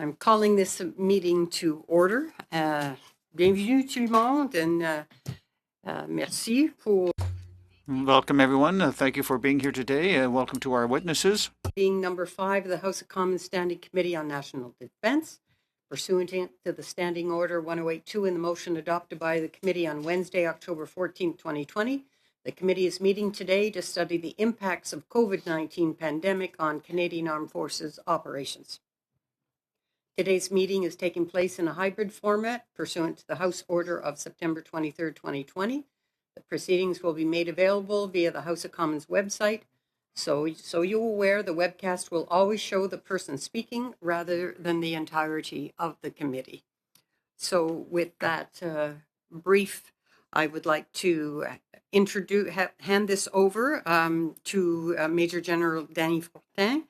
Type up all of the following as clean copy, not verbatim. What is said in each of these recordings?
I'm calling this meeting to order. Bienvenue tout le monde and merci pour Welcome, everyone. Thank you for being here today. Welcome to our witnesses. being number 5 of the House of Commons Standing Committee on National Defence. Pursuant to the Standing Order 1082 in the motion adopted by the committee on Wednesday, October 14, 2020, the committee is meeting today to study the impacts of COVID-19 pandemic on Canadian Armed Forces operations. Today's meeting is taking place in a hybrid format pursuant to the House Order of September 23, 2020. The proceedings will be made available via the House of Commons website. So you're aware, the webcast will always show the person speaking rather than the entirety of the committee. So with that brief, I would like to hand this over to Major General Danny Fortin,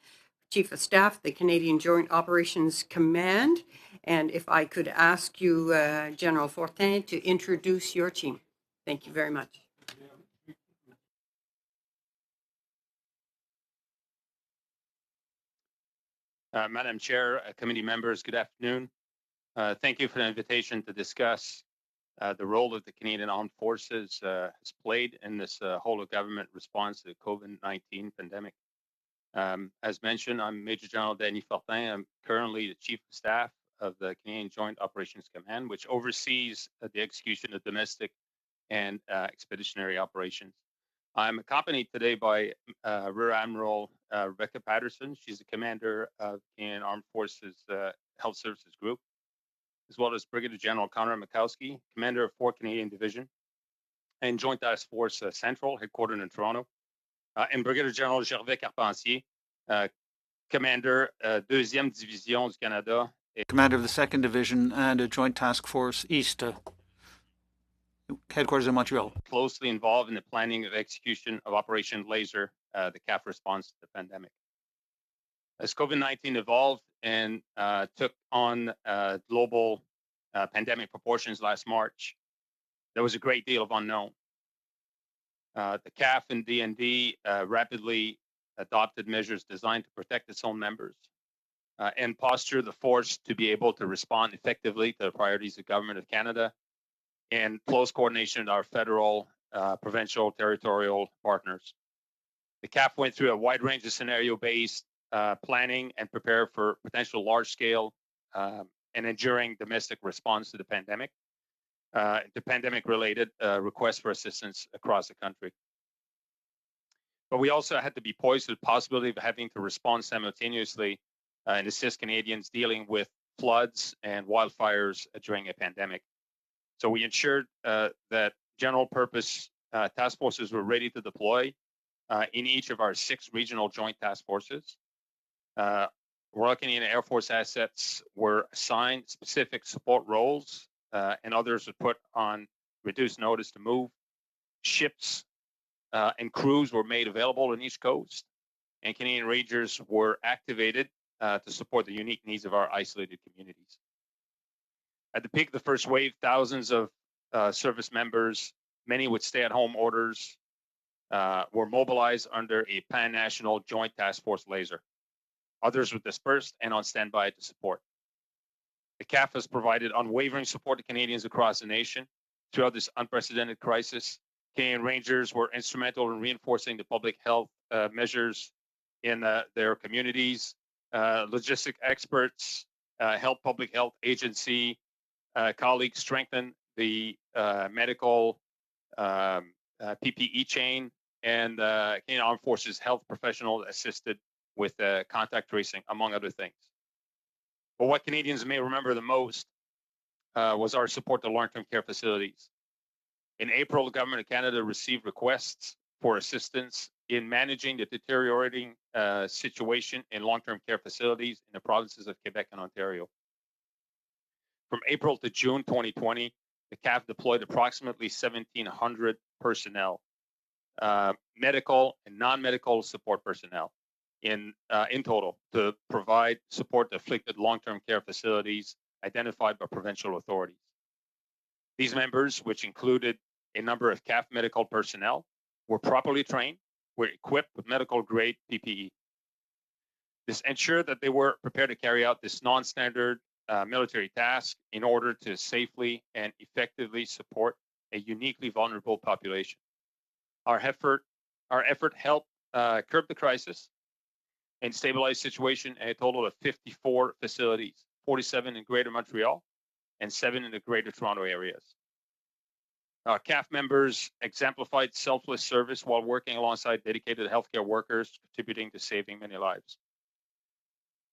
Chief of Staff, the Canadian Joint Operations Command. And if I could ask you, General Fortin, to introduce your team. Thank you very much. Madam Chair, committee members, good afternoon. Thank you for the invitation to discuss the role that the Canadian Armed Forces has played in this whole of government response to the COVID-19 pandemic. As mentioned, I'm Major General Danny Fortin. I'm currently the Chief of Staff of the Canadian Joint Operations Command, which oversees the execution of domestic and expeditionary operations. I'm accompanied today by Rear Admiral Rebecca Patterson. She's the commander of Canadian Armed Forces Health Services Group, as well as Brigadier General Connor Mikowski, commander of 4th Canadian Division, and Joint Task Force Central, headquartered in Toronto, and Brigadier General Gervais Carpentier, commander 2e Division du Canada. Commander of the 2nd Division and a Joint Task Force East, headquarters in Montreal. Closely involved in the planning of execution of Operation Laser, the CAF response to the pandemic. As COVID-19 evolved and took on global pandemic proportions last March, there was a great deal of unknown. The CAF and DND rapidly adopted measures designed to protect its own members and posture the force to be able to respond effectively to the priorities of the Government of Canada and close coordination with our federal, provincial, territorial partners. The CAF went through a wide range of scenario-based planning and prepared for potential large-scale and enduring domestic response to the pandemic-related requests for assistance across the country. But we also had to be poised to the possibility of having to respond simultaneously and assist Canadians dealing with floods and wildfires during a pandemic. So we ensured that general purpose task forces were ready to deploy in each of our 6 regional joint task forces. Royal Canadian Air Force assets were assigned specific support roles, and others were put on reduced notice to move. Ships and crews were made available on each coast, and Canadian Rangers were activated to support the unique needs of our isolated communities. At the peak of the first wave, thousands of service members, many with stay-at-home orders, were mobilized under a pan-national joint task force laser. Others were dispersed and on standby to support. The CAF has provided unwavering support to Canadians across the nation throughout this unprecedented crisis. Canadian Rangers were instrumental in reinforcing the public health measures in their communities. Logistic experts, public health agency colleagues strengthened the medical PPE chain, and Canadian Armed Forces health professionals assisted with contact tracing, among other things. But what Canadians may remember the most was our support to long-term care facilities. In April, the Government of Canada received requests for assistance in managing the deteriorating situation in long-term care facilities in the provinces of Quebec and Ontario. From April to June 2020, the CAF deployed approximately 1,700 personnel, medical and non-medical support personnel in total to provide support to afflicted long-term care facilities identified by provincial authorities. These members, which included a number of CAF medical personnel, were properly trained, were equipped with medical-grade PPE. This ensured that they were prepared to carry out this non-standard military task in order to safely and effectively support a uniquely vulnerable population. Our effort helped curb the crisis and stabilize the situation at a total of 54 facilities, 47 in Greater Montreal and 7 in the Greater Toronto areas. Our CAF members exemplified selfless service while working alongside dedicated healthcare workers, contributing to saving many lives.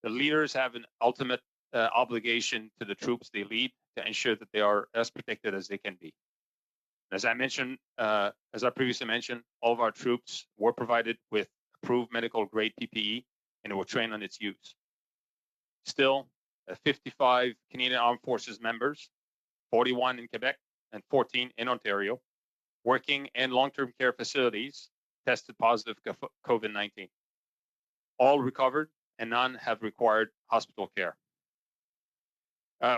The leaders have an ultimate obligation to the troops they lead to ensure that they are as protected as they can be. As I previously mentioned, all of our troops were provided with approved medical grade PPE and were trained on its use. Still, 55 Canadian Armed Forces members, 41 in Quebec and 14 in Ontario, working in long-term care facilities, tested positive for COVID-19. All recovered and none have required hospital care.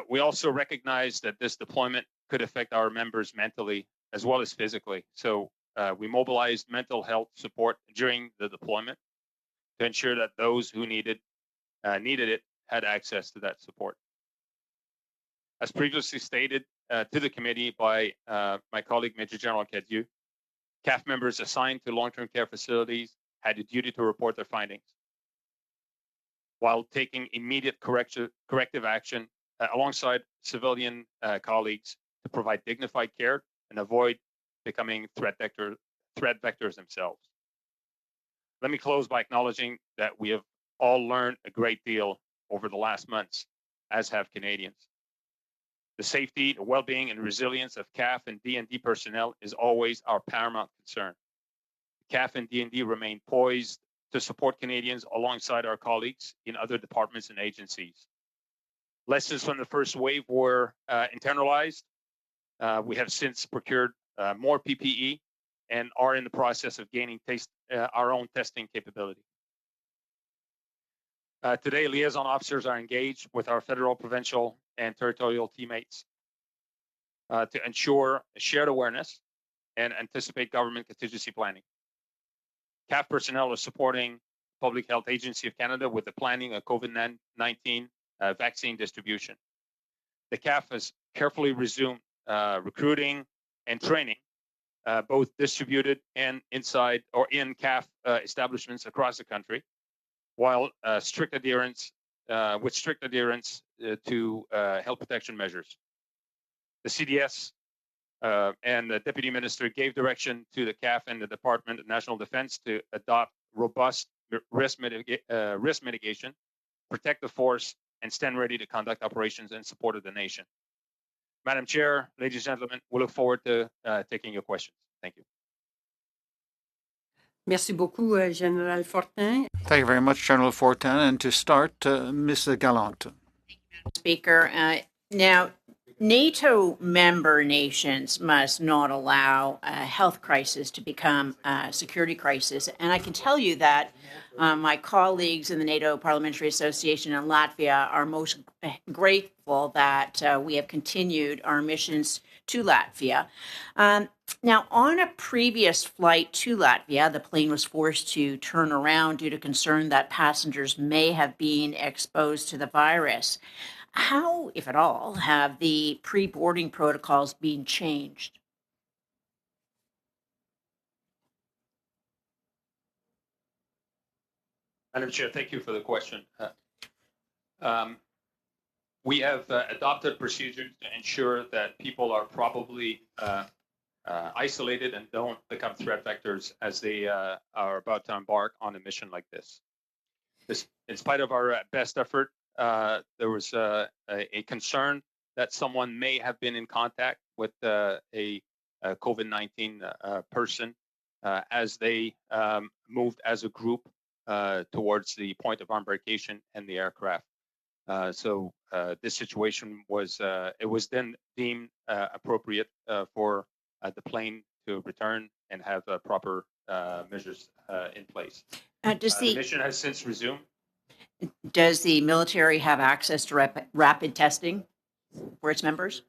We also recognize that this deployment could affect our members mentally as well as physically. So we mobilized mental health support during the deployment to ensure that those who needed it had access to that support. As previously stated to the committee by my colleague, Major General Cadieux, CAF members assigned to long-term care facilities had a duty to report their findings while taking immediate corrective action alongside civilian colleagues to provide dignified care and avoid becoming threat vectors themselves. Let me close by acknowledging that we have all learned a great deal over the last months, as have Canadians. The safety, the well-being, and resilience of CAF and DND personnel is always our paramount concern. CAF and DND remain poised to support Canadians alongside our colleagues in other departments and agencies. Lessons from the first wave were internalized. We have since procured more PPE and are in the process of gaining our own testing capability. Today, liaison officers are engaged with our federal, provincial, and territorial teammates to ensure shared awareness and anticipate government contingency planning. CAF personnel are supporting Public Health Agency of Canada with the planning of COVID-19 vaccine distribution. The CAF has carefully resumed recruiting and training, both distributed and inside or in CAF establishments across the country, while strict adherence to health protection measures. The CDS and the Deputy Minister gave direction to the CAF and the Department of National Defense to adopt robust risk mitigation, protect the force, and stand ready to conduct operations in support of the nation. Madam Chair, ladies and gentlemen, we look forward to taking your questions. Thank you. Merci beaucoup, Général Fortin. Thank you very much, General Fortin. And to start, Ms. Gallant. Speaker. Now, NATO member nations must not allow a health crisis to become a security crisis. And I can tell you that my colleagues in the NATO Parliamentary Association in Latvia are most grateful that we have continued our missions to Latvia. Now, on a previous flight to Latvia, the plane was forced to turn around due to concern that passengers may have been exposed to the virus. How, if at all, have the pre-boarding protocols been changed? Madam Chair, thank you for the question. We have adopted procedures to ensure that people are properly isolated and don't become threat vectors as they are about to embark on a mission like this. In spite of our best effort, there was a concern that someone may have been in contact with a COVID-19 person as they moved as a group towards the point of embarkation and the aircraft. So this situation was then deemed appropriate for the plane to return and have proper measures in place. The mission has since resumed. Does the military have access to rapid testing for its members?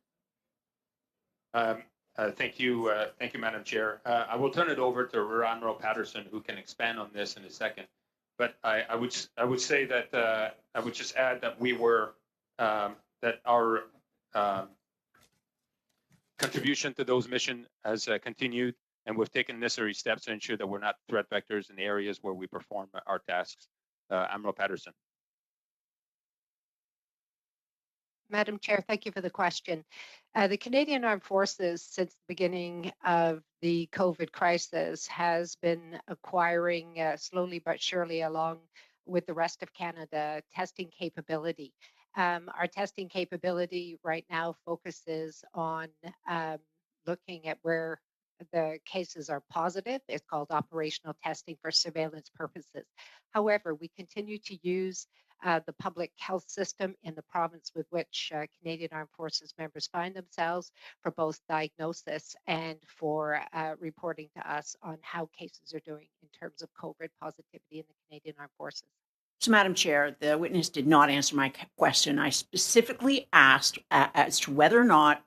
Thank you, Madam Chair. I will turn it over to Rear Admiral Patterson, who can expand on this in a second. But I would say that I would just add that we were that our contribution to those missions has continued, and we've taken necessary steps to ensure that we're not threat vectors in the areas where we perform our tasks. Admiral Patterson. Madam Chair, thank you for the question. The Canadian Armed Forces, since the beginning of the COVID crisis, has been acquiring slowly but surely, along with the rest of Canada, testing capability. Our testing capability right now focuses on looking at where the cases are positive. It's called operational testing for surveillance purposes. However, we continue to use the public health system in the province with which Canadian Armed Forces members find themselves for both diagnosis and for reporting to us on how cases are doing in terms of COVID positivity in the Canadian Armed Forces. So, Madam Chair, the witness did not answer my question. I specifically asked as to whether or not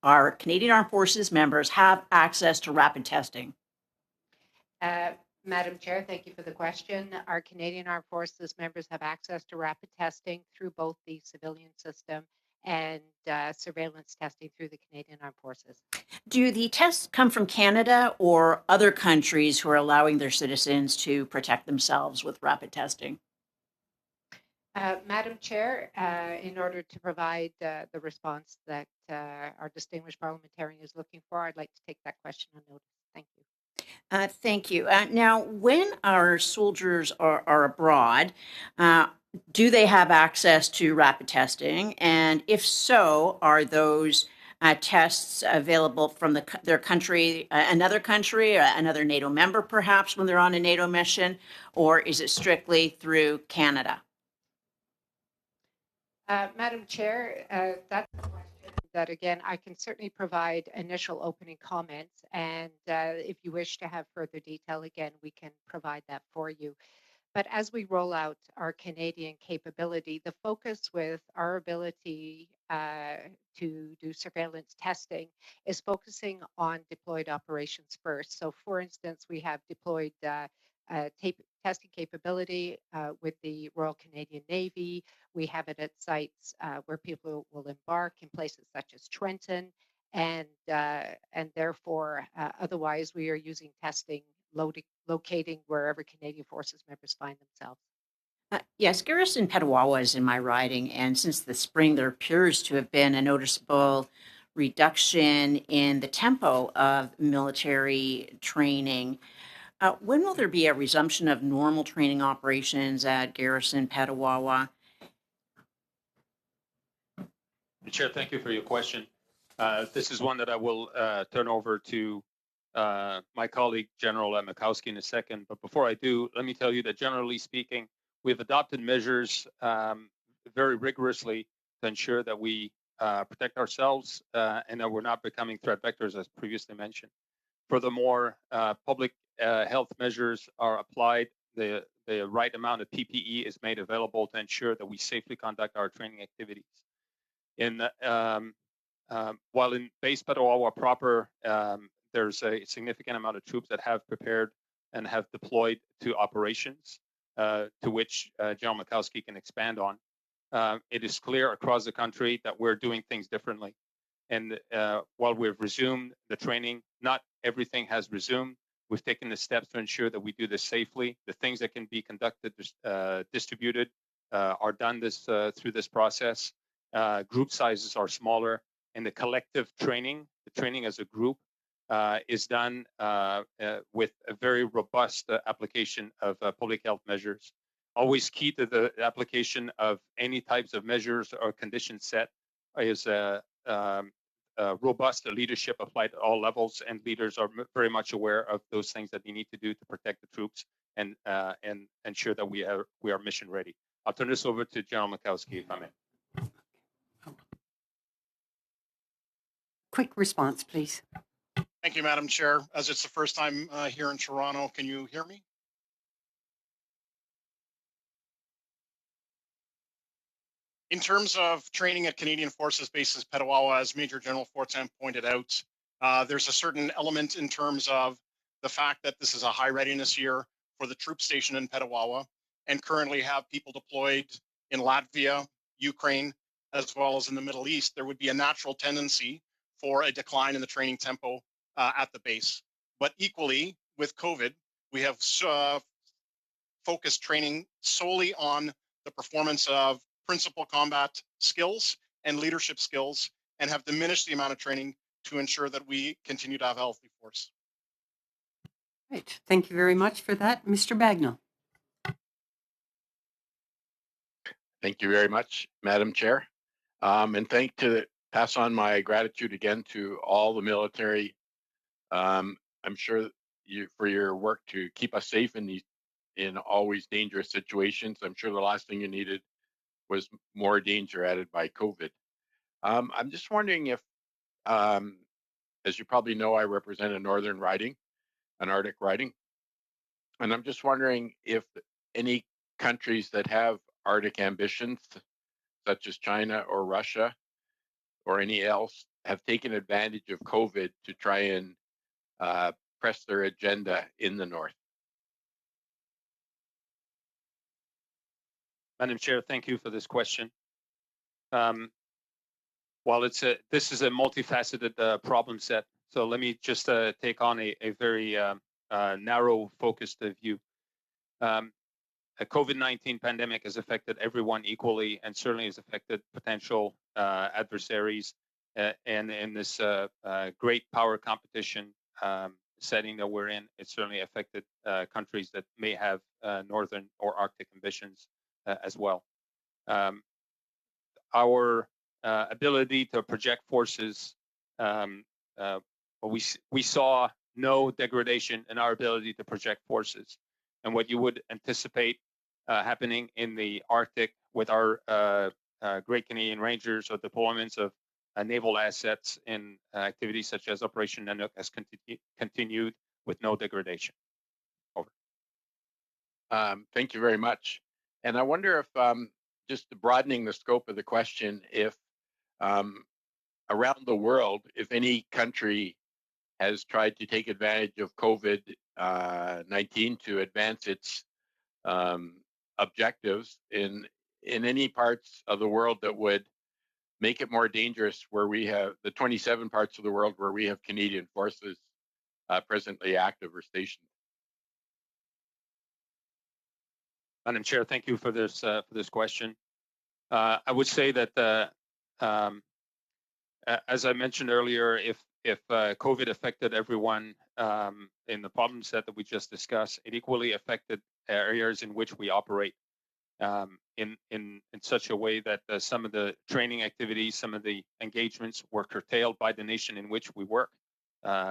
our Canadian Armed Forces members have access to rapid testing. Madam Chair, thank you for the question. Our Canadian Armed Forces members have access to rapid testing through both the civilian system and surveillance testing through the Canadian Armed Forces. Do the tests come from Canada or other countries who are allowing their citizens to protect themselves with rapid testing? Madam Chair, in order to provide the response that our distinguished parliamentarian is looking for, I'd like to take that question on notice. Thank you. Thank you. Now, when our soldiers are abroad, do they have access to rapid testing? And if so, are those tests available from their country, another country, another NATO member perhaps when they're on a NATO mission, or is it strictly through Canada? Madam Chair, that's a question that, again, I can certainly provide initial opening comments. And if you wish to have further detail, again, we can provide that for you. But as we roll out our Canadian capability, the focus with our ability to do surveillance testing is focusing on deployed operations first. So, for instance, we have deployed testing capability with the Royal Canadian Navy. We have it at sites where people will embark in places such as Trenton, and therefore, otherwise, we are using testing locating wherever Canadian Forces members find themselves. Yes, Garrison Petawawa is in my riding, and since the spring, there appears to have been a noticeable reduction in the tempo of military training. When will there be a resumption of normal training operations at Garrison Petawawa? Chair, thank you for your question. This is one that I will turn over to my colleague, General Mikowski, in a second. But before I do, let me tell you that generally speaking, we've adopted measures very rigorously to ensure that we protect ourselves and that we're not becoming threat vectors, as previously mentioned. Furthermore, public health measures are applied. The right amount of PPE is made available to ensure that we safely conduct our training activities. While in base Petawawa proper, there's a significant amount of troops that have prepared and have deployed to operations, to which General Mikowski can expand on. It is clear across the country that we're doing things differently. And while we've resumed the training, not everything has resumed. We've taken the steps to ensure that we do this safely. The things that can be conducted, distributed, are done through this process. Group sizes are smaller, and the collective training, the training as a group, is done with a very robust application of public health measures. Always key to the application of any types of measures or conditions set is robust leadership applied at all levels, and leaders are very much aware of those things that they need to do to protect the troops and ensure that we are mission ready. I'll turn this over to General Mikowski, if I may. Quick response, please. Thank you, Madam Chair. As it's the first time here in Toronto, can you hear me? In terms of training at Canadian Forces bases Petawawa, as Major General Fortin pointed out, there's a certain element in terms of the fact that this is a high readiness year for the troop station in Petawawa. and currently have people deployed in Latvia, Ukraine, as well as in the Middle East, there would be a natural tendency for a decline in the training tempo at the base. But equally, with COVID, we have focused training solely on the performance of principal combat skills and leadership skills, and have diminished the amount of training to ensure that we continue to have a healthy force. Right. Thank you very much for that. Mr. Bagnall. Thank you very much, Madam Chair. And pass on my gratitude again to all the military. I'm sure for your work to keep us safe in always dangerous situations. I'm sure the last thing you needed was more danger added by COVID. I'm just wondering if, as you probably know, I represent a northern riding, an Arctic riding. And I'm just wondering if any countries that have Arctic ambitions, such as China or Russia or any else, have taken advantage of COVID to try and press their agenda in the North. Madam Chair, thank you for this question. While this is a multifaceted problem set, so let me just take on a very narrow focused view. A COVID-19 pandemic has affected everyone equally, and certainly has affected potential adversaries. And in this great power competition setting that we're in, it certainly affected countries that may have northern or Arctic ambitions as well. Our ability to project forces, we saw no degradation in our ability to project forces. And what you would anticipate happening in the Arctic with our Great Canadian Rangers or deployments of naval assets in activities such as Operation Nanook has continued with no degradation. Over. Thank you very much. And I wonder if, just broadening the scope of the question, if around the world, if any country has tried to take advantage of COVID-19 to advance its objectives in any parts of the world that would make it more dangerous, where we have the 27 parts of the world where we have Canadian forces presently active or stationed. Madam Chair, thank you for this question. I would say that as I mentioned earlier, if COVID affected everyone in the problem set that we just discussed, it equally affected areas in which we operate in such a way that some of the training activities, some of the engagements were curtailed by the nation in which we work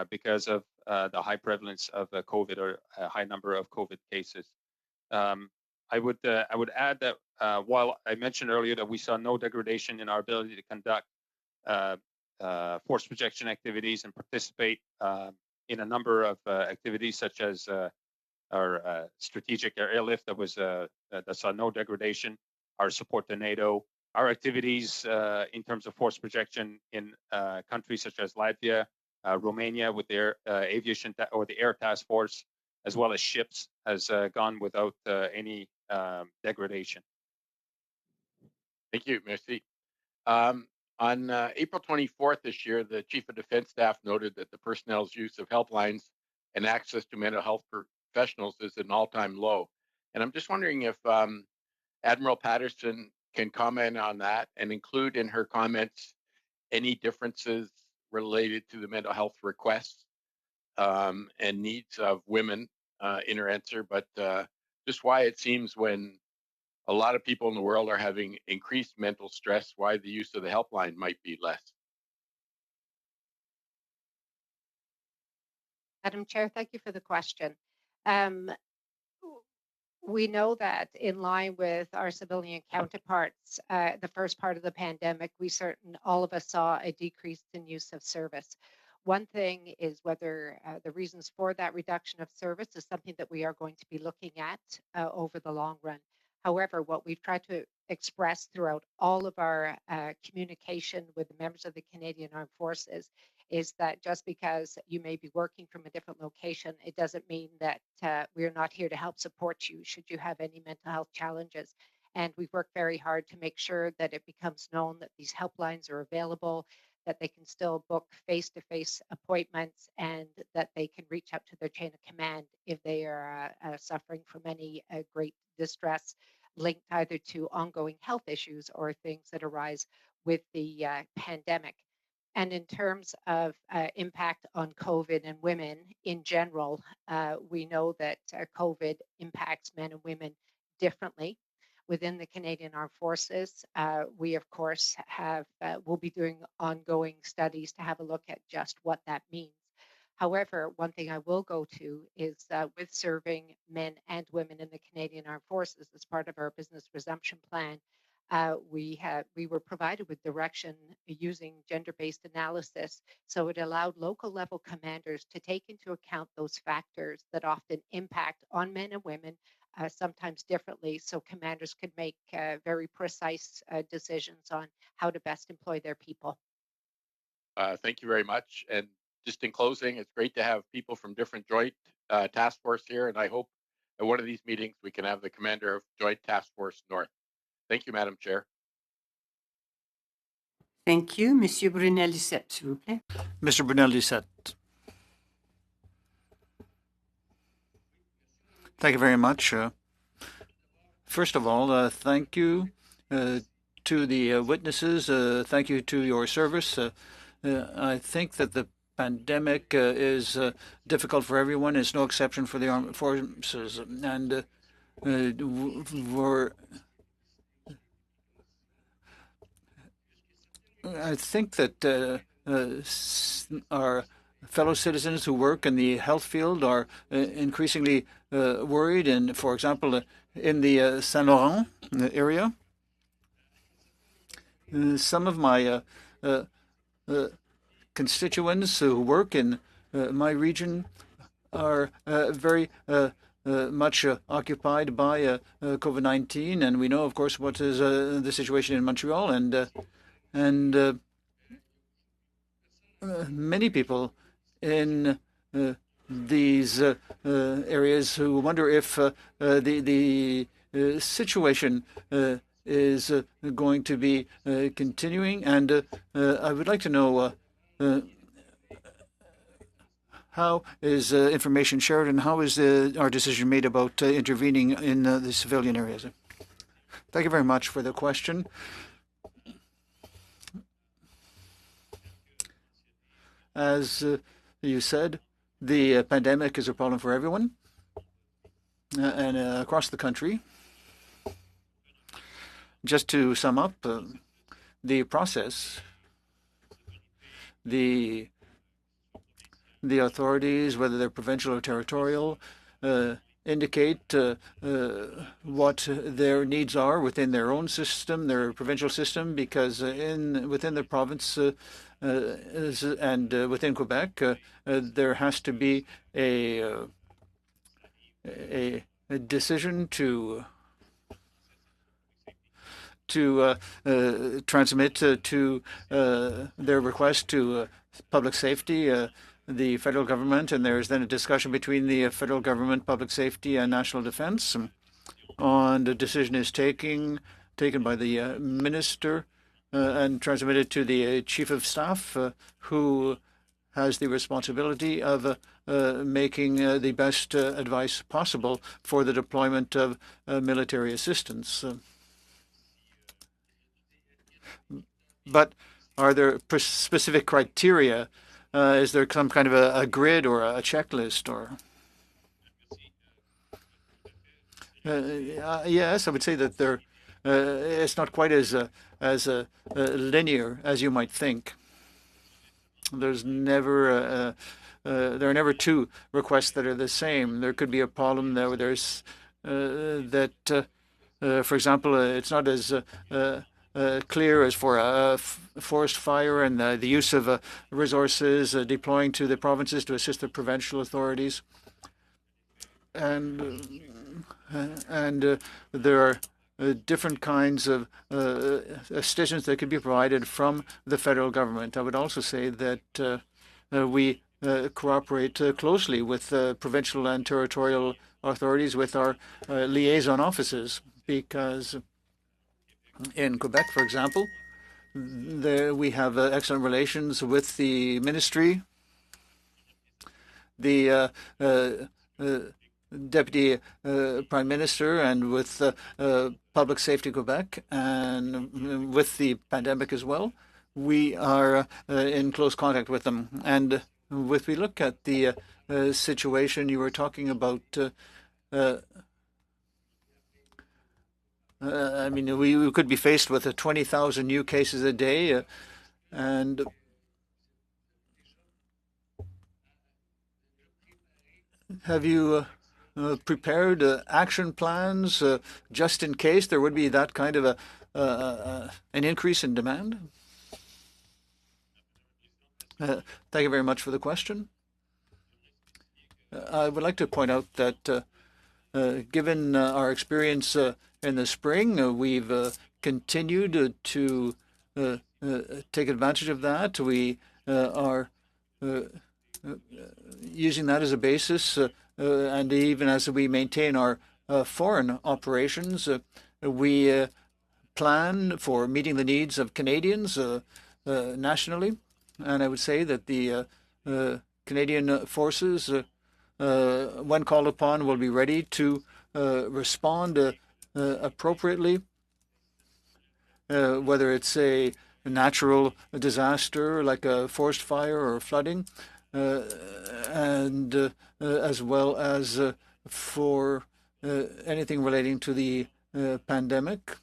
because of the high prevalence of COVID or a high number of COVID cases. I would add that while I mentioned earlier that we saw no degradation in our ability to conduct force projection activities and participate in a number of activities such as our strategic airlift that saw no degradation, our support to NATO, our activities in terms of force projection in countries such as Latvia, Romania with their aviation or the air task force, as well as ships, has gone without any degradation. Thank you, merci. On April 24th this year, the Chief of Defense Staff noted that the personnel's use of helplines and access to mental health professionals is at an all-time low. And I'm just wondering if Admiral Patterson can comment on that and include in her comments any differences related to the mental health requests and needs of women in her answer, but just why it seems when a lot of people in the world are having increased mental stress, why the use of the helpline might be less. Madam Chair, thank you for the question. We know that in line with our civilian counterparts, the first part of the pandemic, all of us saw a decrease in use of service. One thing is whether the reasons for that reduction of service is something that we are going to be looking at over the long run. However, what we've tried to express throughout all of our communication with the members of the Canadian Armed Forces is that just because you may be working from a different location, it doesn't mean that we're not here to help support you should you have any mental health challenges. And we've worked very hard to make sure that it becomes known that these helplines are available, that they can still book face-to-face appointments, and that they can reach out to their chain of command if they are suffering from any great distress linked either to ongoing health issues or things that arise with the pandemic. And in terms of impact on COVID and women in general, we know that COVID impacts men and women differently. Within the Canadian Armed Forces, we of course will be doing ongoing studies to have a look at just what that means. However, one thing I will go to is with serving men and women in the Canadian Armed Forces as part of our business resumption plan, we were provided with direction using gender-based analysis, so it allowed local level commanders to take into account those factors that often impact on men and women, sometimes differently, so commanders could make very precise decisions on how to best employ their people. Thank you very much. And just in closing, it's great to have people from different joint task force here, and I hope at one of these meetings we can have the commander of Joint Task Force North. Thank you, Madam Chair. Thank you. Monsieur Brunel-Lisette, s'il vous plaît. Mr. Brunel-Lisette. Thank you very much. First of all, thank you to the witnesses. Thank you to your service. I think that the pandemic is difficult for everyone. It's no exception for the armed forces. And I think that our fellow citizens who work in the health field are increasingly worried. And, for example, in the Saint Laurent area, some of my constituents who work in my region are very much occupied by COVID-19, and we know, of course, what is the situation in Montreal, and many people in these areas who wonder if the situation is going to be continuing, and I would like to know how is information shared and how is our decision made about intervening in the civilian areas? Thank you very much for the question. As you said, the pandemic is a problem for everyone and across the country. Just to sum up, the process, the authorities, whether they're provincial or territorial, indicate what their needs are within their own system, their provincial system, because within the province and within Quebec, there has to be a decision to transmit to their request to public safety, the federal government, and there is then a discussion between the federal government, public safety, and national defense. And the decision is taken by the minister and transmitted to the chief of staff, who has the responsibility of making the best advice possible for the deployment of military assistance. But are there specific criteria? Is there some kind of a grid or a checklist? Or yes, I would say that it's not quite as linear as you might think. There's never there are never two requests that are the same. There could be a problem there where there's for example, it's not as clear as for a forest fire and the use of resources deploying to the provinces to assist the provincial authorities. And there are different kinds of assistance that could be provided from the federal government. I would also say that we cooperate closely with provincial and territorial authorities, with our liaison offices, because in Quebec, for example, there we have excellent relations with the ministry, the Deputy Prime Minister, and with Public Safety Quebec, and with the pandemic as well. We are in close contact with them. And if we look at the situation you were talking about, I mean, we could be faced with 20,000 new cases a day, and have you prepared action plans just in case there would be that kind of an increase in demand? Thank you very much for the question. I would like to point out that given our experience in the spring, we've continued to take advantage of that. We are using that as a basis, and even as we maintain our foreign operations, we plan for meeting the needs of Canadians nationally. And I would say that the Canadian forces, when called upon, will be ready to respond appropriately, whether it's a natural disaster like a forest fire or flooding, and as well as for anything relating to the pandemic.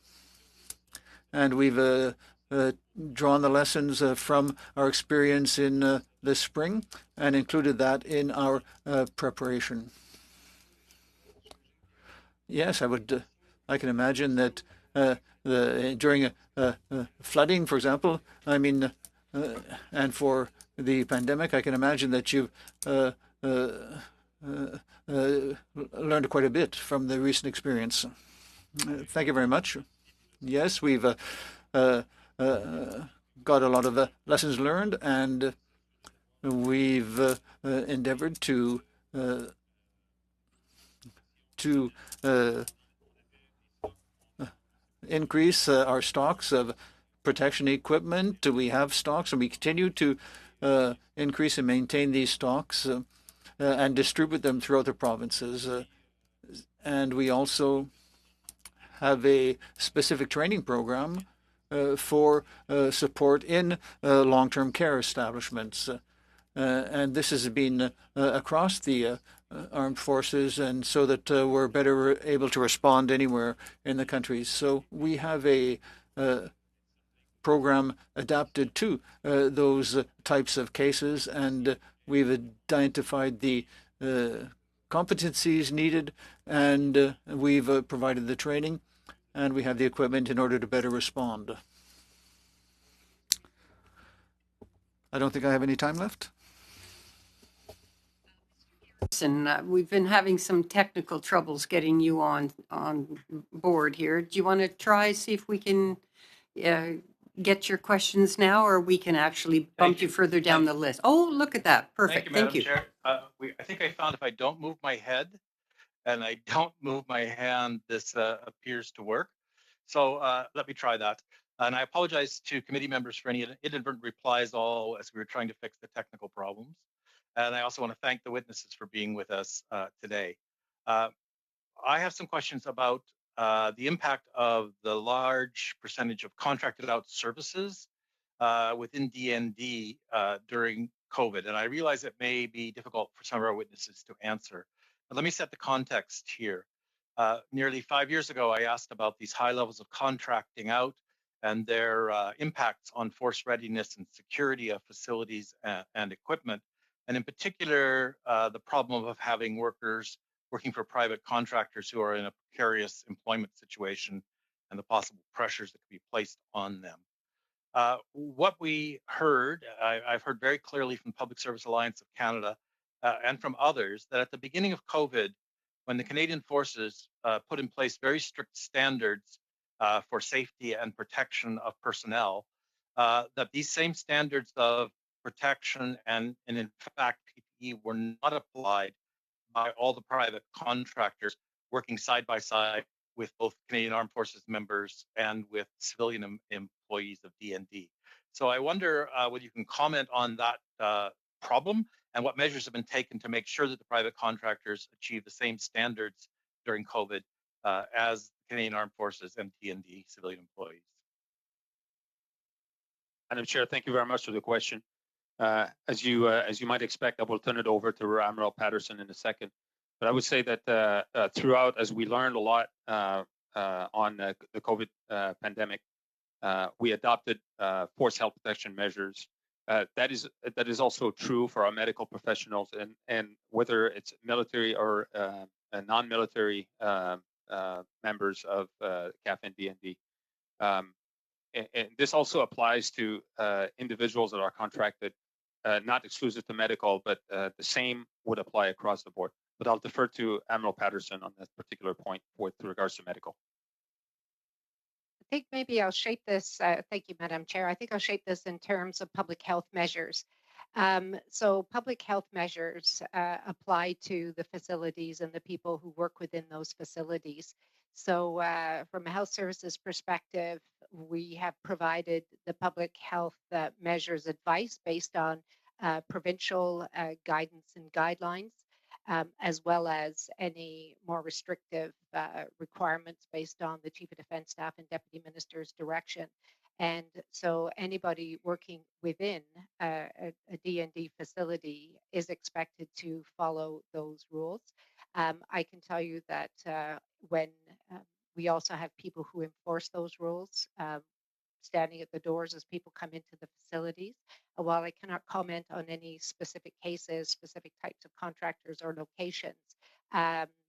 And we've drawn the lessons from our experience in the spring and included that in our preparation. Yes, I can imagine that during flooding, for example, I mean, and for the pandemic, I can imagine that you've learned quite a bit from the recent experience. Thank you very much. Yes, we've got a lot of lessons learned, and we've endeavored to increase our stocks of protection equipment. We have stocks, and we continue to increase and maintain these stocks and distribute them throughout the provinces. And we also have a specific training program for support in long-term care establishments. And this has been across the armed forces, and so that we're better able to respond anywhere in the country. So we have a program adapted to those types of cases, and we've identified the competencies needed, and we've provided the training, and we have the equipment in order to better respond. I don't think I have any time left. And we've been having some technical troubles getting you on board here. Do you want to try, see if we can get your questions now, or we can actually bump you further down the list? Oh, look at that. Perfect. Thank you, Madam Chair. I think I found if I don't move my head and I don't move my hand, this appears to work. So let me try that. And I apologize to committee members for any inadvertent replies all as we were trying to fix the technical problems. And I also want to thank the witnesses for being with us today. I have some questions about the impact of the large percentage of contracted out services within DND during COVID. And I realize it may be difficult for some of our witnesses to answer. But let me set the context here. Nearly 5 years ago, I asked about these high levels of contracting out and their impacts on force readiness and security of facilities and equipment. And in particular, the problem of having workers working for private contractors who are in a precarious employment situation and the possible pressures that could be placed on them. What we heard, I've heard very clearly from Public Service Alliance of Canada and from others, that at the beginning of COVID, when the Canadian Forces put in place very strict standards for safety and protection of personnel, that these same standards of protection and in fact, PPE were not applied by all the private contractors working side by side with both Canadian Armed Forces members and with civilian employees of DND. So I wonder whether you can comment on that problem and what measures have been taken to make sure that the private contractors achieve the same standards during COVID as Canadian Armed Forces and DND civilian employees. Madam Chair, thank you very much for the question. As you might expect, I will turn it over to Admiral Patterson in a second. But I would say that throughout, as we learned a lot on the COVID pandemic, we adopted forced health protection measures. That is also true for our medical professionals, and whether it's military or non-military members of CAF and DND. And this also applies to individuals that are contracted, not exclusive to medical, but the same would apply across the board. But I'll defer to Admiral Patterson on that particular point with regards to medical. I think maybe I'll shape this. Thank you, Madam Chair. I think I'll shape this in terms of public health measures. So public health measures apply to the facilities and the people who work within those facilities. So from a health services perspective, we have provided the public health measures advice based on provincial guidance and guidelines, as well as any more restrictive requirements based on the Chief of Defence Staff and Deputy Minister's direction. And so anybody working within a DND facility is expected to follow those rules. I can tell you that when we also have people who enforce those rules, standing at the doors as people come into the facilities. While I cannot comment on any specific cases, specific types of contractors or locations,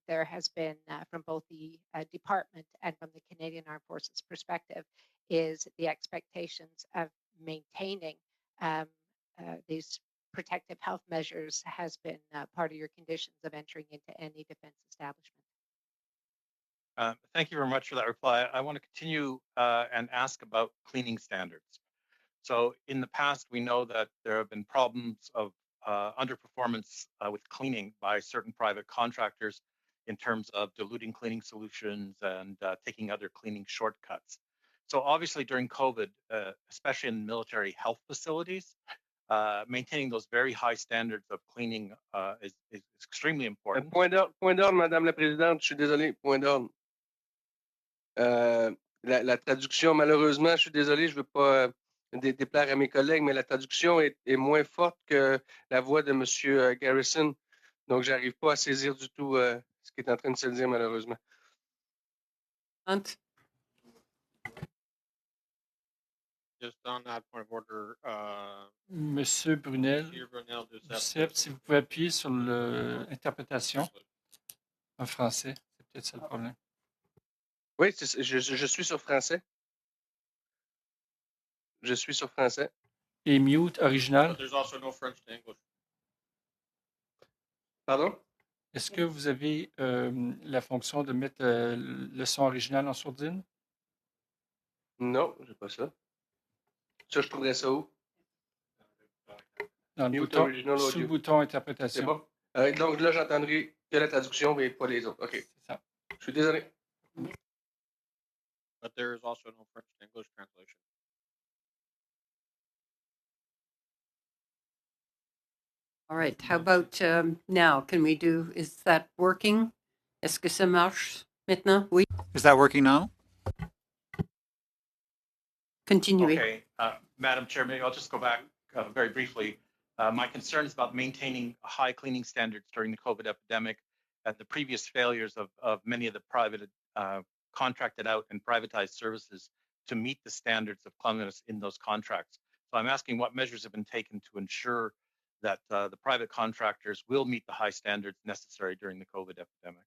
there has been from both the department and from the Canadian Armed Forces perspective is the expectations of maintaining these protective health measures has been part of your conditions of entering into any defense establishment. Thank you very much for that reply. I want to continue and ask about cleaning standards. So in the past, we know that there have been problems of underperformance with cleaning by certain private contractors in terms of diluting cleaning solutions and taking other cleaning shortcuts. So obviously during COVID, especially in military health facilities, maintaining those very high standards of cleaning is extremely important. Point d'ordre, Madame la Présidente, je suis désolé, point d'ordre. La traduction, malheureusement, je suis désolé, je ne veux pas déplaire à mes collègues, mais la traduction est moins forte que la voix de M. Garrison. Donc, je n'arrive pas à saisir du tout ce qui est en train de se dire, malheureusement. Hunt. Just on that point of order, Monsieur Brunel, Youssef, si vous pouvez appuyer sur l'interprétation en français, c'est peut-être ça le problème. Oui, je suis sur français. Je suis sur français. Et mute original. But there's also no French to English. Pardon? Est-ce que vous avez la fonction de mettre le son original en sourdine? Non, j'ai pas ça. Ça, je trouverais ça où? Dans le bouton, sous le bouton interprétation. C'est bon? Donc là, j'entendrai que la traduction, mais pas les autres. OK. C'est ça. Je suis désolé. But there is also no French to English translation. All right. How about now? Can we do? Is that working? Est-ce que ça marche maintenant? Oui. Is that working now? Continuing. Okay, Madam Chair, maybe I'll just go back very briefly. My concerns about maintaining high cleaning standards during the COVID epidemic and the previous failures of many of the private contracted out and privatized services to meet the standards of cleanliness in those contracts. So I'm asking what measures have been taken to ensure that the private contractors will meet the high standards necessary during the COVID epidemic.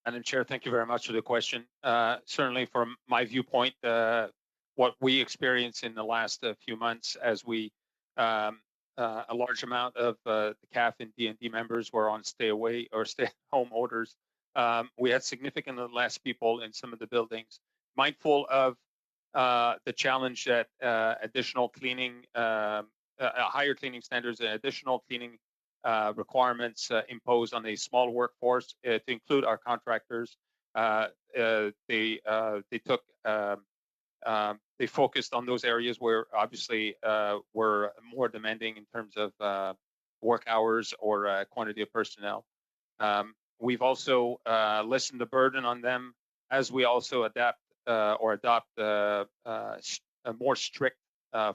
Madam Chair, thank you very much for the question. Certainly from my viewpoint, what we experienced in the last few months as we, a large amount of the CAF and DND members were on stay away or stay at home orders. We had significantly less people in some of the buildings, mindful of the challenge that additional cleaning, higher cleaning standards and additional cleaning requirements imposed on a small workforce to include our contractors. They took they focused on those areas where obviously were more demanding in terms of work hours or quantity of personnel. We've also lessened the burden on them as we also adapt or adopt more strict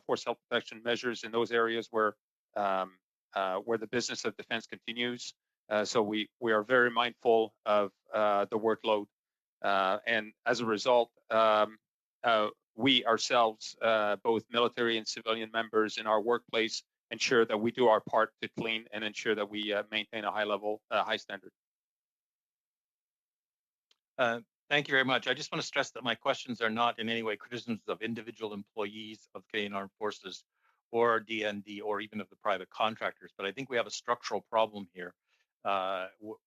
force health protection measures in those areas where the business of defense continues. So we are very mindful of the workload, and as a result, we ourselves, both military and civilian members in our workplace, ensure that we do our part to clean and ensure that we maintain a high level, high standard. Thank you very much. I just want to stress that my questions are not in any way criticisms of individual employees of Canadian Armed Forces or DND or even of the private contractors, but I think we have a structural problem here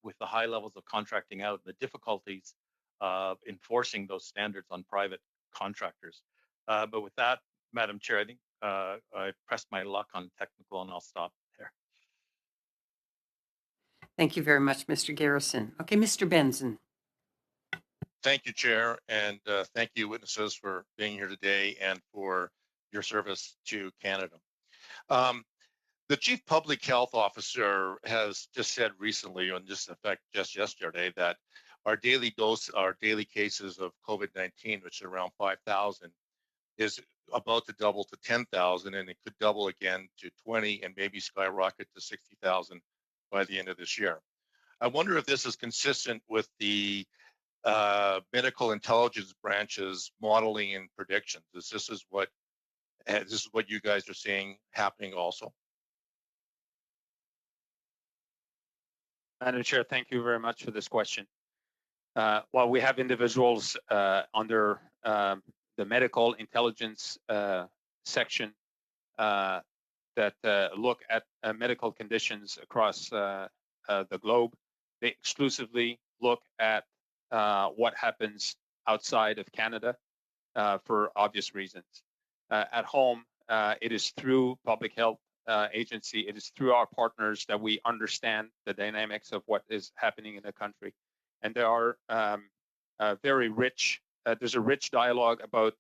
with the high levels of contracting out, the difficulties of enforcing those standards on private contractors. But with that, Madam Chair, I think I pressed my luck on technical and I'll stop there. Thank you very much, Mr. Garrison. Okay, Mr. Benson. Thank you, Chair, and thank you, witnesses, for being here today and for your service to Canada. The Chief Public Health Officer has just said recently, on this effect just yesterday, that our daily cases of COVID-19, which is around 5,000, is about to double to 10,000, and it could double again to 20 and maybe skyrocket to 60,000 by the end of this year. I wonder if this is consistent with the medical intelligence branches modeling and predictions. This is what you guys are seeing happening also? Madam Chair, thank you very much for this question. While we have individuals under the medical intelligence section that look at medical conditions across the globe, they exclusively look at what happens outside of Canada for obvious reasons. At home, it is through public health agency, it is through our partners that we understand the dynamics of what is happening in the country. And there are very rich, there's a rich dialogue about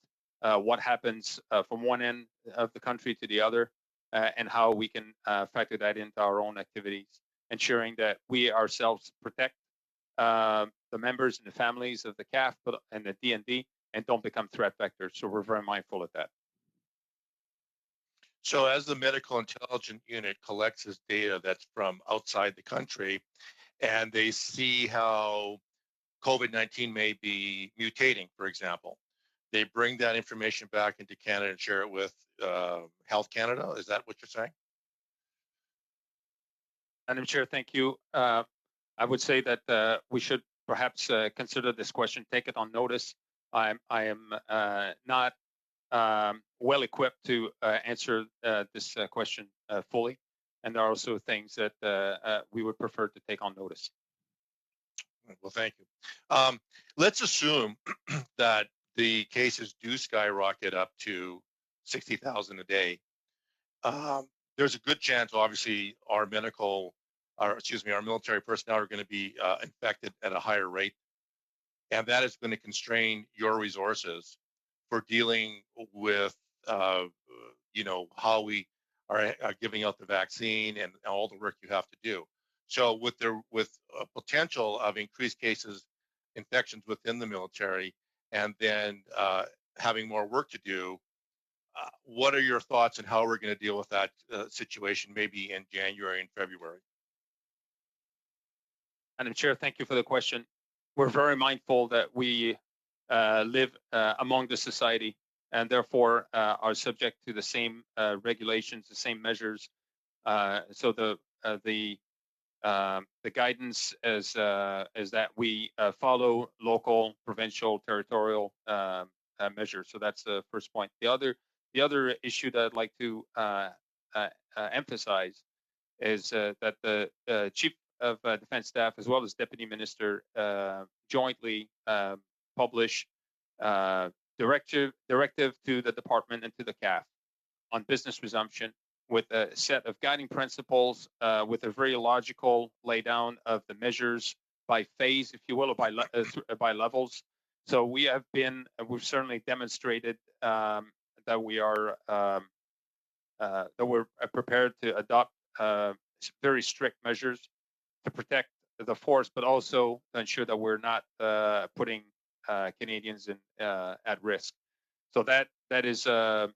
what happens from one end of the country to the other and how we can factor that into our own activities, ensuring that we ourselves protect the members and the families of the CAF and the DND and don't become threat vectors. So we're very mindful of that. So as the medical intelligence unit collects this data that's from outside the country, and they see how COVID-19 may be mutating, for example, they bring that information back into Canada and share it with Health Canada. Is that what you're saying? Madam Chair, thank you. I would say that we should perhaps consider this question, take it on notice. I am not well equipped to answer this question fully, and there are also things that we would prefer to take on notice. Well, thank you. Let's assume that the cases do skyrocket up to 60,000 a day. There's a good chance, obviously, our military personnel are going to be infected at a higher rate, and that is going to constrain your resources for dealing with, how we are giving out the vaccine and all the work you have to do. So with a potential of increased cases, infections within the military, and then having more work to do, what are your thoughts on how we're going to deal with that situation maybe in January and February? Madam Chair, thank you for the question. We're very mindful that we live among the society and therefore are subject to the same regulations, the same measures. So the guidance is that we follow local, provincial, territorial measures. So that's the first point. The other issue that I'd like to emphasize is that the Chief of Defense Staff, as well as Deputy Minister, jointly publish directive to the department and to the CAF on business resumption with a set of guiding principles, with a very logical laydown of the measures by phase, if you will, or by levels. So we've certainly demonstrated that we're prepared to adopt very strict measures to protect the forest, but also to ensure that we're not putting Canadians at risk. So that is the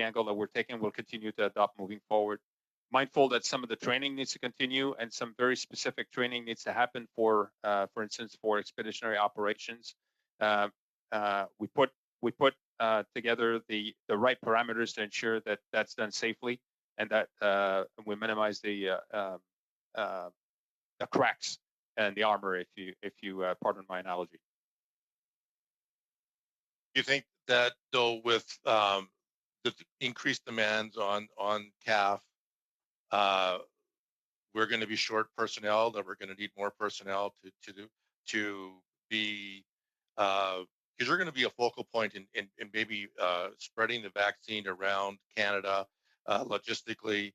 angle that we're taking. We'll continue to adopt moving forward. Mindful that some of the training needs to continue and some very specific training needs to happen for instance, for expeditionary operations. We put together the right parameters to ensure that that's done safely and that we minimize the cracks and the armor, if you pardon my analogy. Do you think that though, with the increased demands on CAF, we're going to be short personnel, that we're going to need more personnel to be, because you're going to be a focal point in maybe spreading the vaccine around Canada logistically.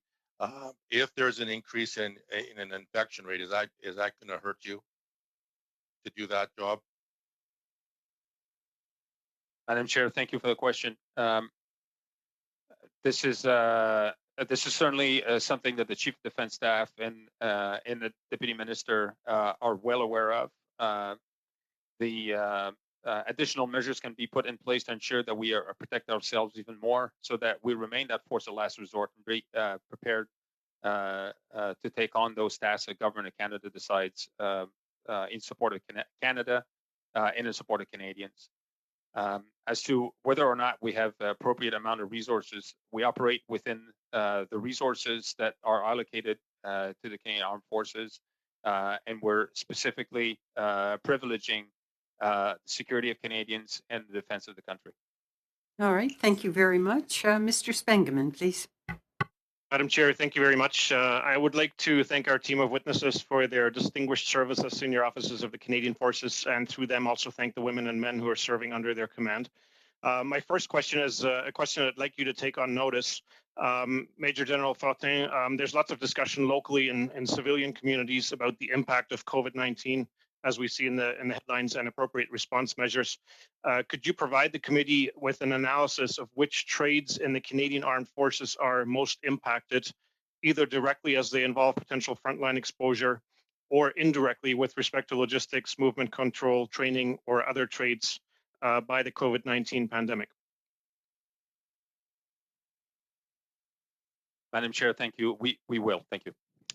If there's an increase in an infection rate, is that going to hurt you to do that job? Madam Chair, thank you for the question. This is certainly something that the Chief of Defense Staff and the Deputy Minister are well aware of. The additional measures can be put in place to ensure that we protect ourselves even more, so that we remain that force of last resort and be prepared to take on those tasks that Government of Canada decides in support of Canada and in support of Canadians. As to whether or not we have the appropriate amount of resources, we operate within the resources that are allocated to the Canadian Armed Forces, and we're specifically privileging the security of Canadians and the defense of the country. All right. Thank you very much. Mr. Spengeman, please. Madam Chair, thank you very much. I would like to thank our team of witnesses for their distinguished service as senior officers of the Canadian Forces, and through them also thank the women and men who are serving under their command. My first question is a question I'd like you to take on notice. Major General Fortin, there's lots of discussion locally in civilian communities about the impact of COVID-19, as we see in the headlines, and appropriate response measures. Could you provide the committee with an analysis of which trades in the Canadian Armed Forces are most impacted, either directly as they involve potential frontline exposure, or indirectly with respect to logistics, movement control, training, or other trades by the COVID-19 pandemic? Madam Chair, thank you. We will. Thank you.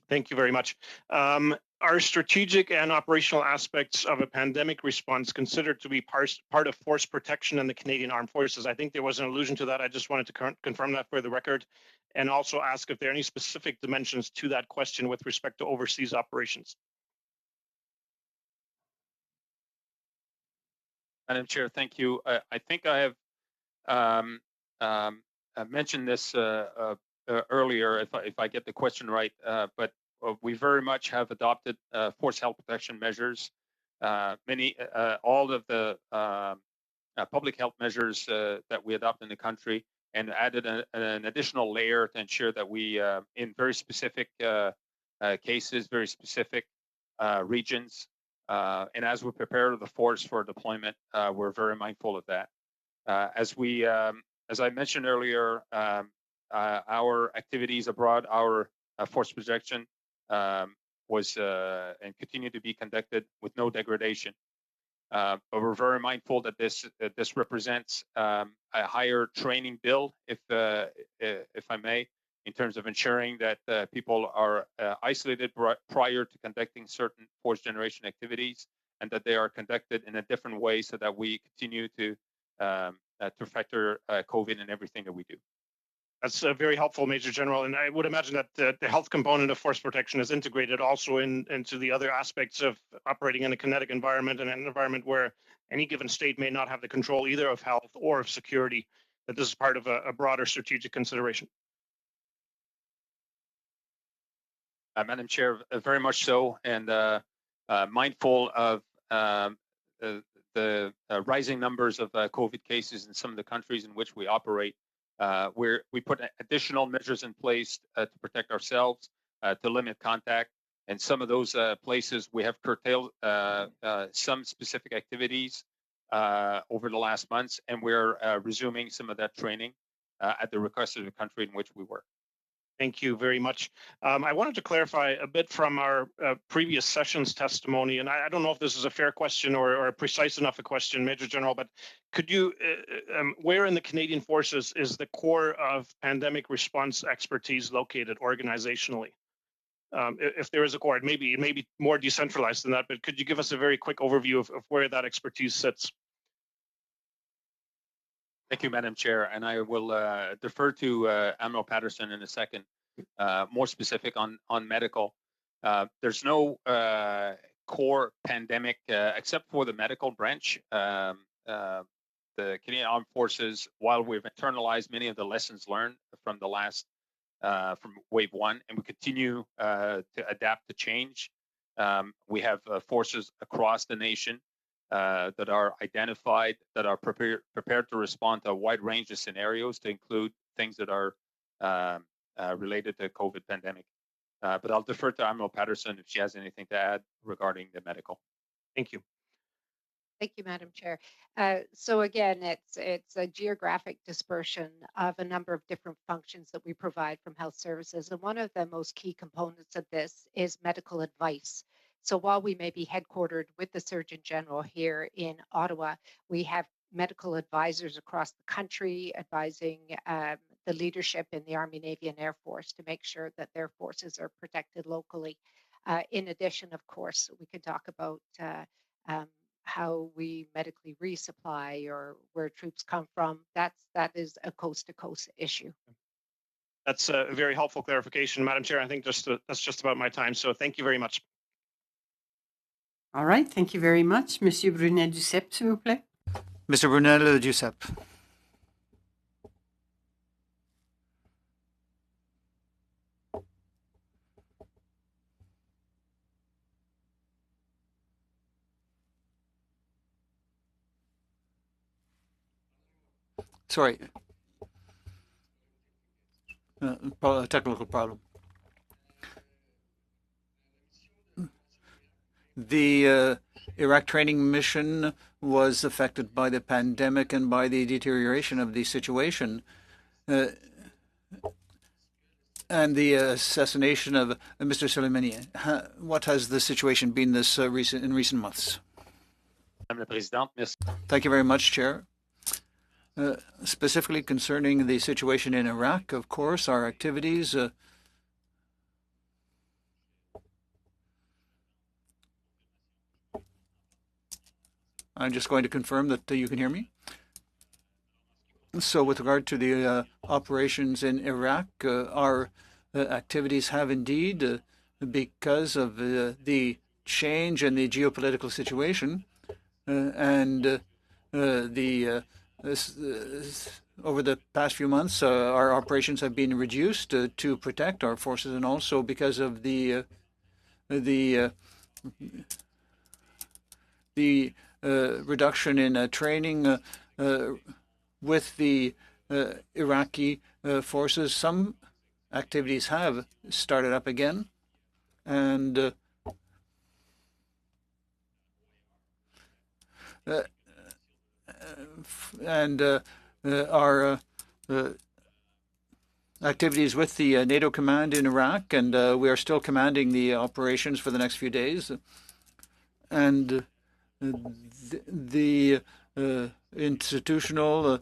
Thank you very much. Are strategic and operational aspects of a pandemic response considered to be part of force protection in the Canadian Armed Forces? I think there was an allusion to that. I just wanted to confirm that for the record, and also ask if there are any specific dimensions to that question with respect to overseas operations. Madam Chair, thank you. I think I have mentioned this earlier, if I get the question right, but we very much have adopted force health protection measures. All of the public health measures that we adopt in the country, and added an additional layer to ensure that we, in very specific cases, very specific regions, and as we prepare the force for deployment, we're very mindful of that. As I mentioned earlier, our activities abroad, our force projection was and continue to be conducted with no degradation. But we're very mindful that this represents a higher training bill, if I may, in terms of ensuring that people are isolated prior to conducting certain force generation activities, and that they are conducted in a different way, so that we continue to factor COVID in everything that we do. That's very helpful, Major General. And I would imagine that the health component of force protection is integrated also into the other aspects of operating in a kinetic environment, and an environment where any given state may not have the control either of health or of security, that this is part of a broader strategic consideration. Madam Chair, very much so, and mindful of the rising numbers of COVID cases in some of the countries in which we operate, we put additional measures in place to protect ourselves, to limit contact. And some of those places we have curtailed some specific activities over the last months, and we're resuming some of that training at the request of the country in which we work. Thank you very much. I wanted to clarify a bit from our previous session's testimony, and I don't know if this is a fair question or a precise enough a question, Major General, but could you, where in the Canadian Forces is the core of pandemic response expertise located organizationally? If there is a core, it may be more decentralized than that, but could you give us a very quick overview of where that expertise sits? Thank you, Madam Chair, and I will defer to Admiral Patterson in a second, more specific on medical. There's no core pandemic except for the medical branch. The Canadian Armed Forces, while we've internalized many of the lessons learned from the last from Wave 1, and we continue to adapt to change, we have forces across the nation that are identified, that are prepared to respond to a wide range of scenarios, to include things that are related to COVID pandemic. But I'll defer to Admiral Patterson if she has anything to add regarding the medical. Thank you. Thank you, Madam Chair. So again, it's a geographic dispersion of a number of different functions that we provide from health services. And one of the most key components of this is medical advice. So while we may be headquartered with the Surgeon General here in Ottawa, we have medical advisors across the country advising the leadership in the Army, Navy, and Air Force to make sure that their forces are protected locally. In addition, of course, we can talk about how we medically resupply or where troops come from. That is a coast-to-coast issue. That's a very helpful clarification, Madam Chair. I think that's just about my time. So thank you very much. All right, thank you very much. Monsieur Brunel-Duceppe, s'il vous plaît. Mr. Brunel-Duceppe. Sorry. Technical problem. The Iraq training mission was affected by the pandemic and by the deterioration of the situation and the assassination of Mr. Soleimani. What has the situation been in recent months? Thank you very much, Chair. Specifically concerning the situation in Iraq, of course, our activities I'm just going to confirm that you can hear me. So with regard to the operations in Iraq, our activities have indeed, because of the change in the geopolitical situation and over the past few months, our operations have been reduced to protect our forces, and also because of the reduction in training with the Iraqi forces. Some activities have started up again, and our activities with the NATO command in Iraq, and we are still commanding the operations for the next few days. And the institutional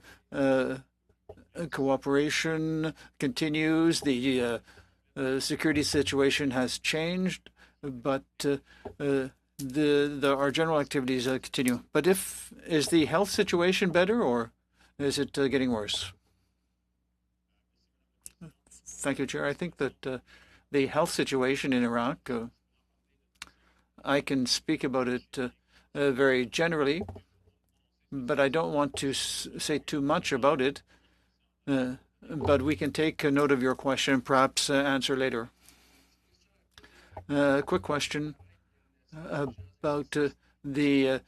cooperation continues. The security situation has changed, but our general activities continue. But is the health situation better, or is it getting worse? Thank you, Chair. I think that the health situation in Iraq, I can speak about it very generally, but I don't want to say too much about it. But we can take a note of your question, perhaps answer later. Quick question about the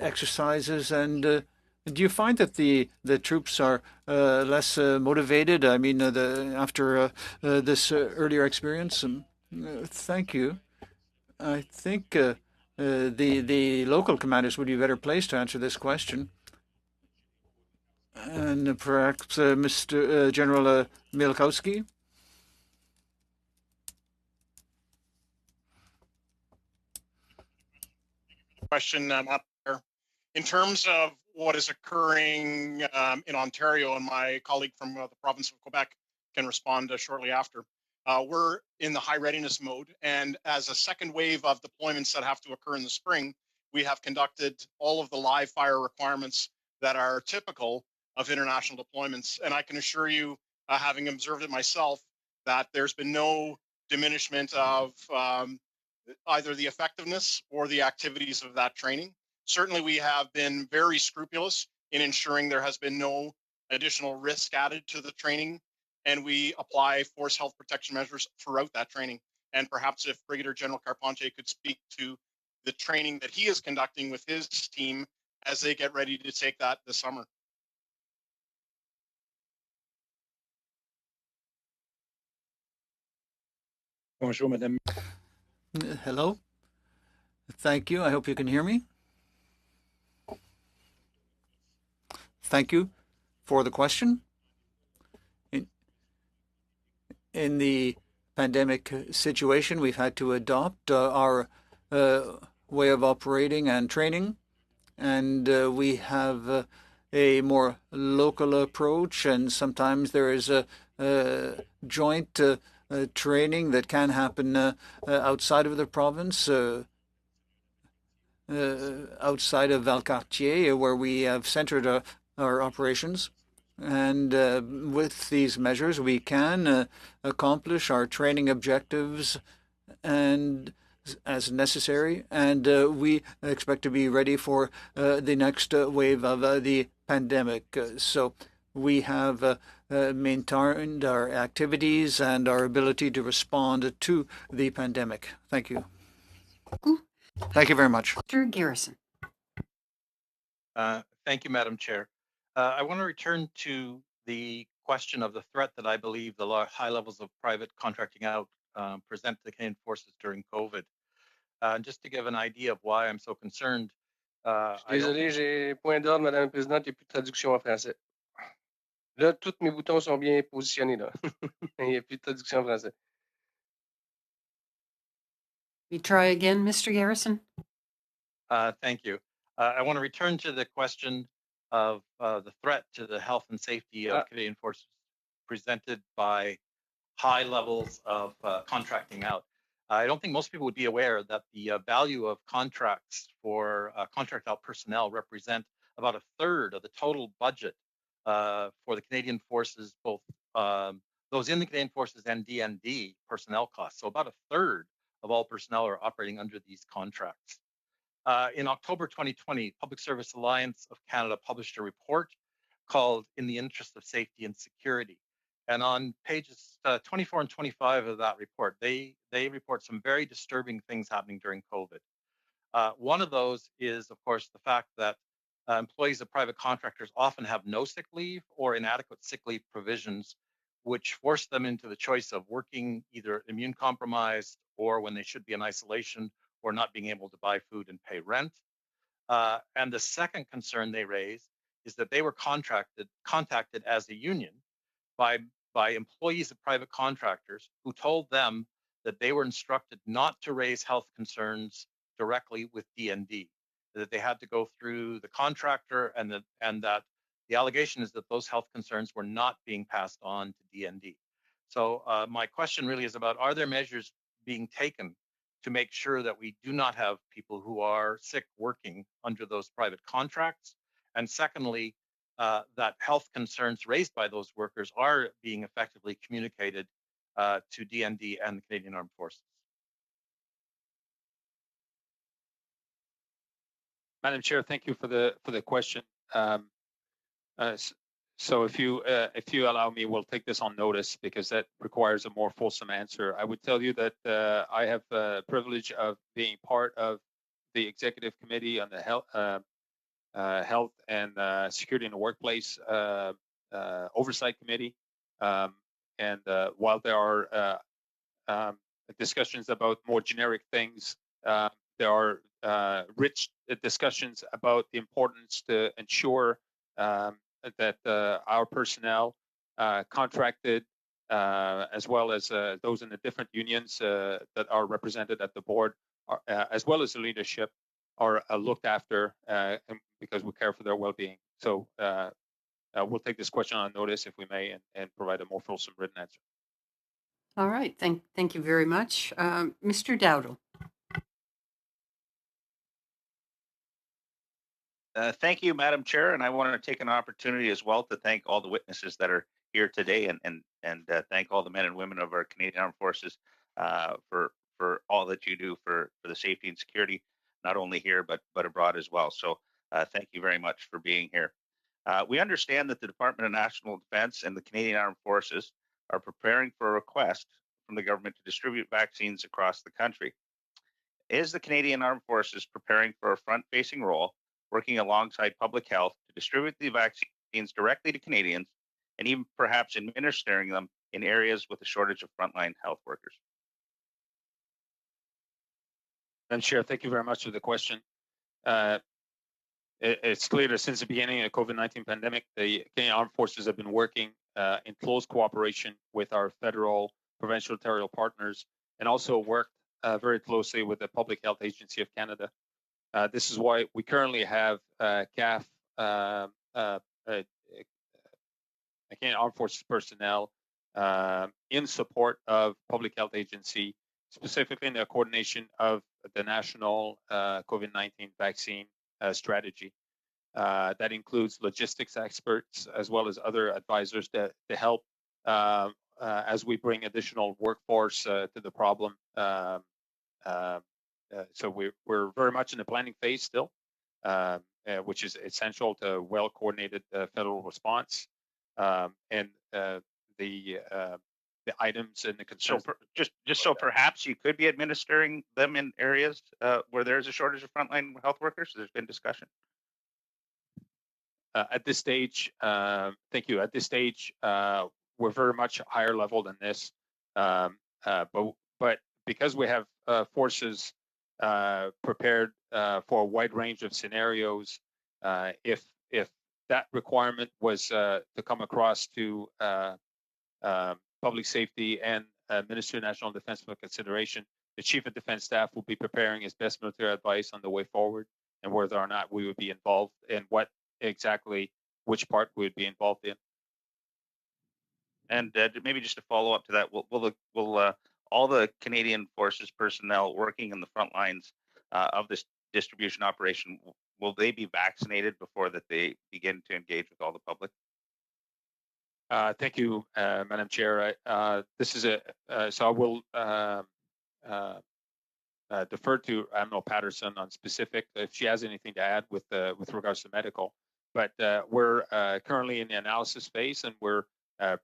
exercises, and do you find that the troops are less motivated? I mean, after this earlier experience. Thank you. I think the local commanders would be better placed to answer this question, and perhaps Mr. General Mielkowski. Question up there. In terms of what is occurring in Ontario, and my colleague from the province of Quebec can respond shortly after. We're in the high readiness mode, and as a second wave of deployments that have to occur in the spring, we have conducted all of the live fire requirements that are typical of international deployments. And I can assure you, having observed it myself, that there's been no diminishment of either the effectiveness or the activities of that training. Certainly, we have been very scrupulous in ensuring there has been no additional risk added to the training, and we apply force health protection measures throughout that training. And perhaps if Brigadier General Carpentier could speak to the training that he is conducting with his team as they get ready to take that this summer. Bonjour, Madame. Hello. Thank you. I hope you can hear me. Thank you for the question. In the pandemic situation, we've had to adopt our way of operating and training, and we have a more local approach, and sometimes there is a joint training that can happen outside of the province, outside of Valcartier, where we have centered our operations. And with these measures, we can accomplish our training objectives and as necessary. And we expect to be ready for the next wave of the pandemic. So we have maintained our activities and our ability to respond to the pandemic. Thank you. Thank you very much. Mr. Garrison. Thank you, Madam Chair. I want to return to the question of the threat that I believe the high levels of private contracting out present to the Canadian Forces during COVID. Just to give an idea of why I'm so concerned. Désolé, j'ai point d'ordre, Madame la Présidente, il n'y a plus de traduction en français. Là, tous mes boutons sont bien positionnés, là. Il n'y a plus de traduction en français. We try again, Mr. Garrison. Thank you. I want to return to the question of the threat to the health and safety of Canadian Forces presented by high levels of contracting out. I don't think most people would be aware that the value of contracts for contract out personnel represent about a third of the total budget for the Canadian Forces, both those in the Canadian Forces and DND personnel costs. So about a third of all personnel are operating under these contracts. In October 2020, Public Service Alliance of Canada published a report called In the Interest of Safety and Security. And on pages 24 and 25 of that report, they report some very disturbing things happening during COVID. One of those is, of course, the fact that employees of private contractors often have no sick leave or inadequate sick leave provisions, which force them into the choice of working either immune compromised or when they should be in isolation or not being able to buy food and pay rent. And the second concern they raise is that they were contacted as a union by employees of private contractors who told them that they were instructed not to raise health concerns directly with DND, that they had to go through the contractor, and that the allegation is that those health concerns were not being passed on to DND. So my question really is about, are there measures being taken to make sure that we do not have people who are sick working under those private contracts? And secondly, that health concerns raised by those workers are being effectively communicated to DND and the Canadian Armed Forces. Madam Chair, thank you for the question. So if you allow me, we'll take this on notice because that requires a more fulsome answer. I would tell you that I have the privilege of being part of the executive committee on the Health and Security in the Workplace Oversight Committee. And while there are discussions about more generic things, there are rich discussions about the importance to ensure that our personnel, contracted, as well as those in the different unions that are represented at the board, as well as the leadership, are looked after because we care for their well-being. So we'll take this question on notice, if we may, and provide a more fulsome written answer. All right. Thank you very much. Mr. Dowdle. Thank you, Madam Chair, and I want to take an opportunity as well to thank all the witnesses that are here today, and thank all the men and women of our Canadian Armed Forces for all that you do for the safety and security, not only here but abroad as well. So thank you very much for being here. We understand that the Department of National Defence and the Canadian Armed Forces are preparing for a request from the government to distribute vaccines across the country. Is the Canadian Armed Forces preparing for a front-facing role, working alongside public health to distribute the vaccines directly to Canadians, and even perhaps administering them in areas with a shortage of frontline health workers? Madam Chair, thank you very much for the question. It's clear that since the beginning of the COVID-19 pandemic, the Canadian Armed Forces have been working in close cooperation with our federal, provincial, territorial partners, and also worked very closely with the Public Health Agency of Canada. This is why we currently have CAF, Canadian Armed Forces personnel, in support of Public Health Agency, specifically in the coordination of the national COVID-19 vaccine strategy. That includes logistics experts as well as other advisors to help as we bring additional workforce to the problem. So we're very much in the planning phase still, which is essential to well-coordinated federal response. And the items and the concerns. So just so perhaps you could be administering them in areas where there's a shortage of frontline health workers. There's been discussion. At this stage, thank you. At this stage, we're very much higher level than this, but because we have forces prepared for a wide range of scenarios, if that requirement was to come across to public safety and Ministry of National Defense for consideration, the Chief of Defense Staff will be preparing his best military advice on the way forward and whether or not we would be involved and what exactly, which part we would be involved in. And maybe just to follow up to that, will all the Canadian Forces personnel working in the front lines of this distribution operation, will they be vaccinated before that they begin to engage with all the public? Thank you, Madam Chair. This is so I will defer to Admiral Patterson on specific if she has anything to add with regards to medical. But we're currently in the analysis phase, and we're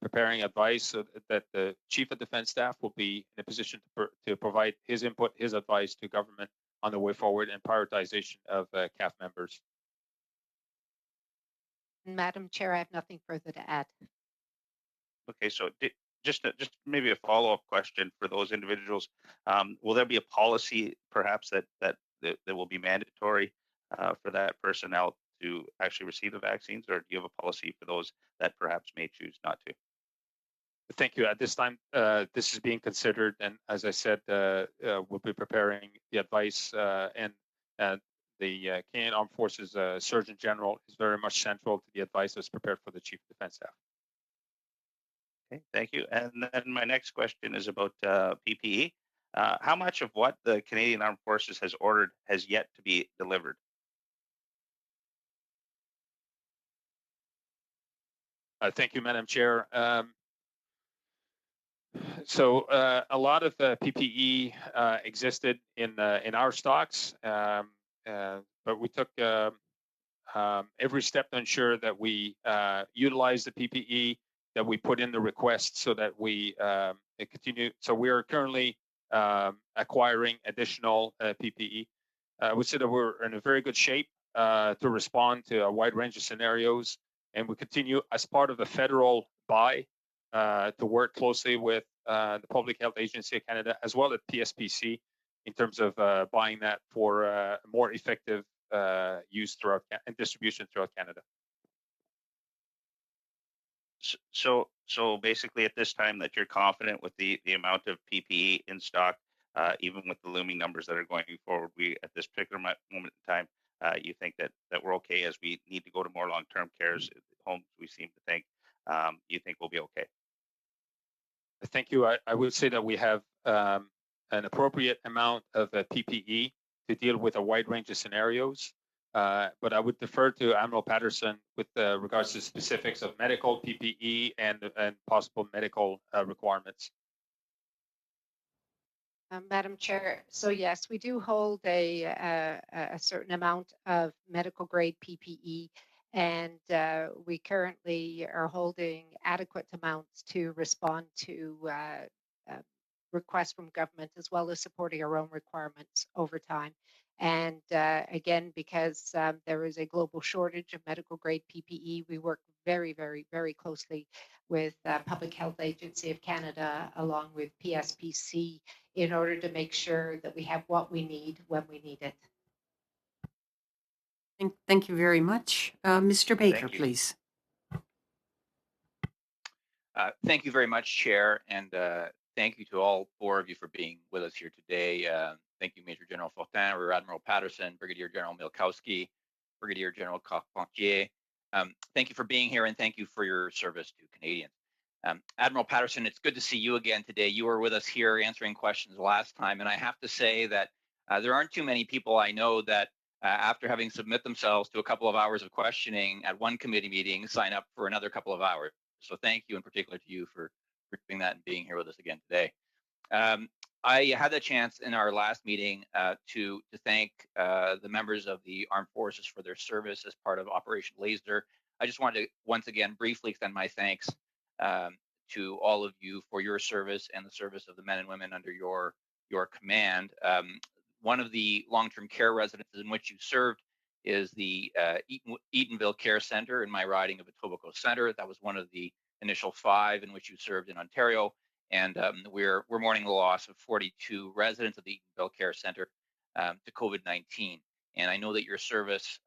preparing advice so that the Chief of Defense Staff will be in a position to provide his input, his advice to government on the way forward and prioritization of CAF members. Madam Chair, I have nothing further to add. Okay, so just maybe a follow-up question for those individuals. Will there be a policy perhaps that will be mandatory for that personnel to actually receive the vaccines, or do you have a policy for those that perhaps may choose not to? Thank you. At this time, this is being considered, and as I said, we'll be preparing the advice, and the Canadian Armed Forces Surgeon General is very much central to the advice that's prepared for the Chief of Defense Staff. Okay, thank you. And then my next question is about PPE. How much of what the Canadian Armed Forces has ordered has yet to be delivered? Thank you, Madam Chair. So a lot of PPE existed in our stocks, but we took every step to ensure that we utilize the PPE that we put in the request so that we continue. So we are currently acquiring additional PPE. I would say that we're in a very good shape to respond to a wide range of scenarios. And we continue as part of the federal buy to work closely with the Public Health Agency of Canada as well as PSPC in terms of buying that for more effective use throughout and distribution throughout Canada. So basically, at this time, that you're confident with the amount of PPE in stock, even with the looming numbers that are going forward. We at this particular moment in time, you think that we're okay as we need to go to more long-term cares homes. We seem to think you think we'll be okay. Thank you. I would say that we have an appropriate amount of PPE to deal with a wide range of scenarios. But I would defer to Admiral Patterson with regards to specifics of medical PPE and possible medical requirements. Madam Chair, so yes, we do hold a certain amount of medical grade PPE, and we currently are holding adequate amounts to respond to requests from government, as well as supporting our own requirements over time. And again, because there is a global shortage of medical grade PPE, we work very, very, very closely with Public Health Agency of Canada, along with PSPC, in order to make sure that we have what we need when we need it. Thank you very much. Mr. Baker, please. Thank you very much, Chair, and thank you to all four of you for being with us here today. Thank you, Major General Fortin, Rear Admiral Patterson, Brigadier General Milkowski, Brigadier General Carpentier. Thank you for being here, and thank you for your service to Canadians. Admiral Patterson, it's good to see you again today. You were with us here answering questions last time, and I have to say that there aren't too many people I know that after having submit themselves to a couple of hours of questioning at one committee meeting, sign up for another couple of hours. So thank you in particular to you for doing that and being here with us again today. I had the chance in our last meeting to thank the members of the Armed Forces for their service as part of Operation Laser. I just wanted to once again briefly extend my thanks to all of you for your service and the service of the men and women under your command. One of the long-term care residences in which you served is the Eatonville Care Center in my riding of Etobicoke Center. That was one of the initial 5 in which you served in Ontario. And we're mourning the loss of 42 residents of the Eatonville Care Center to COVID-19. And I know that your service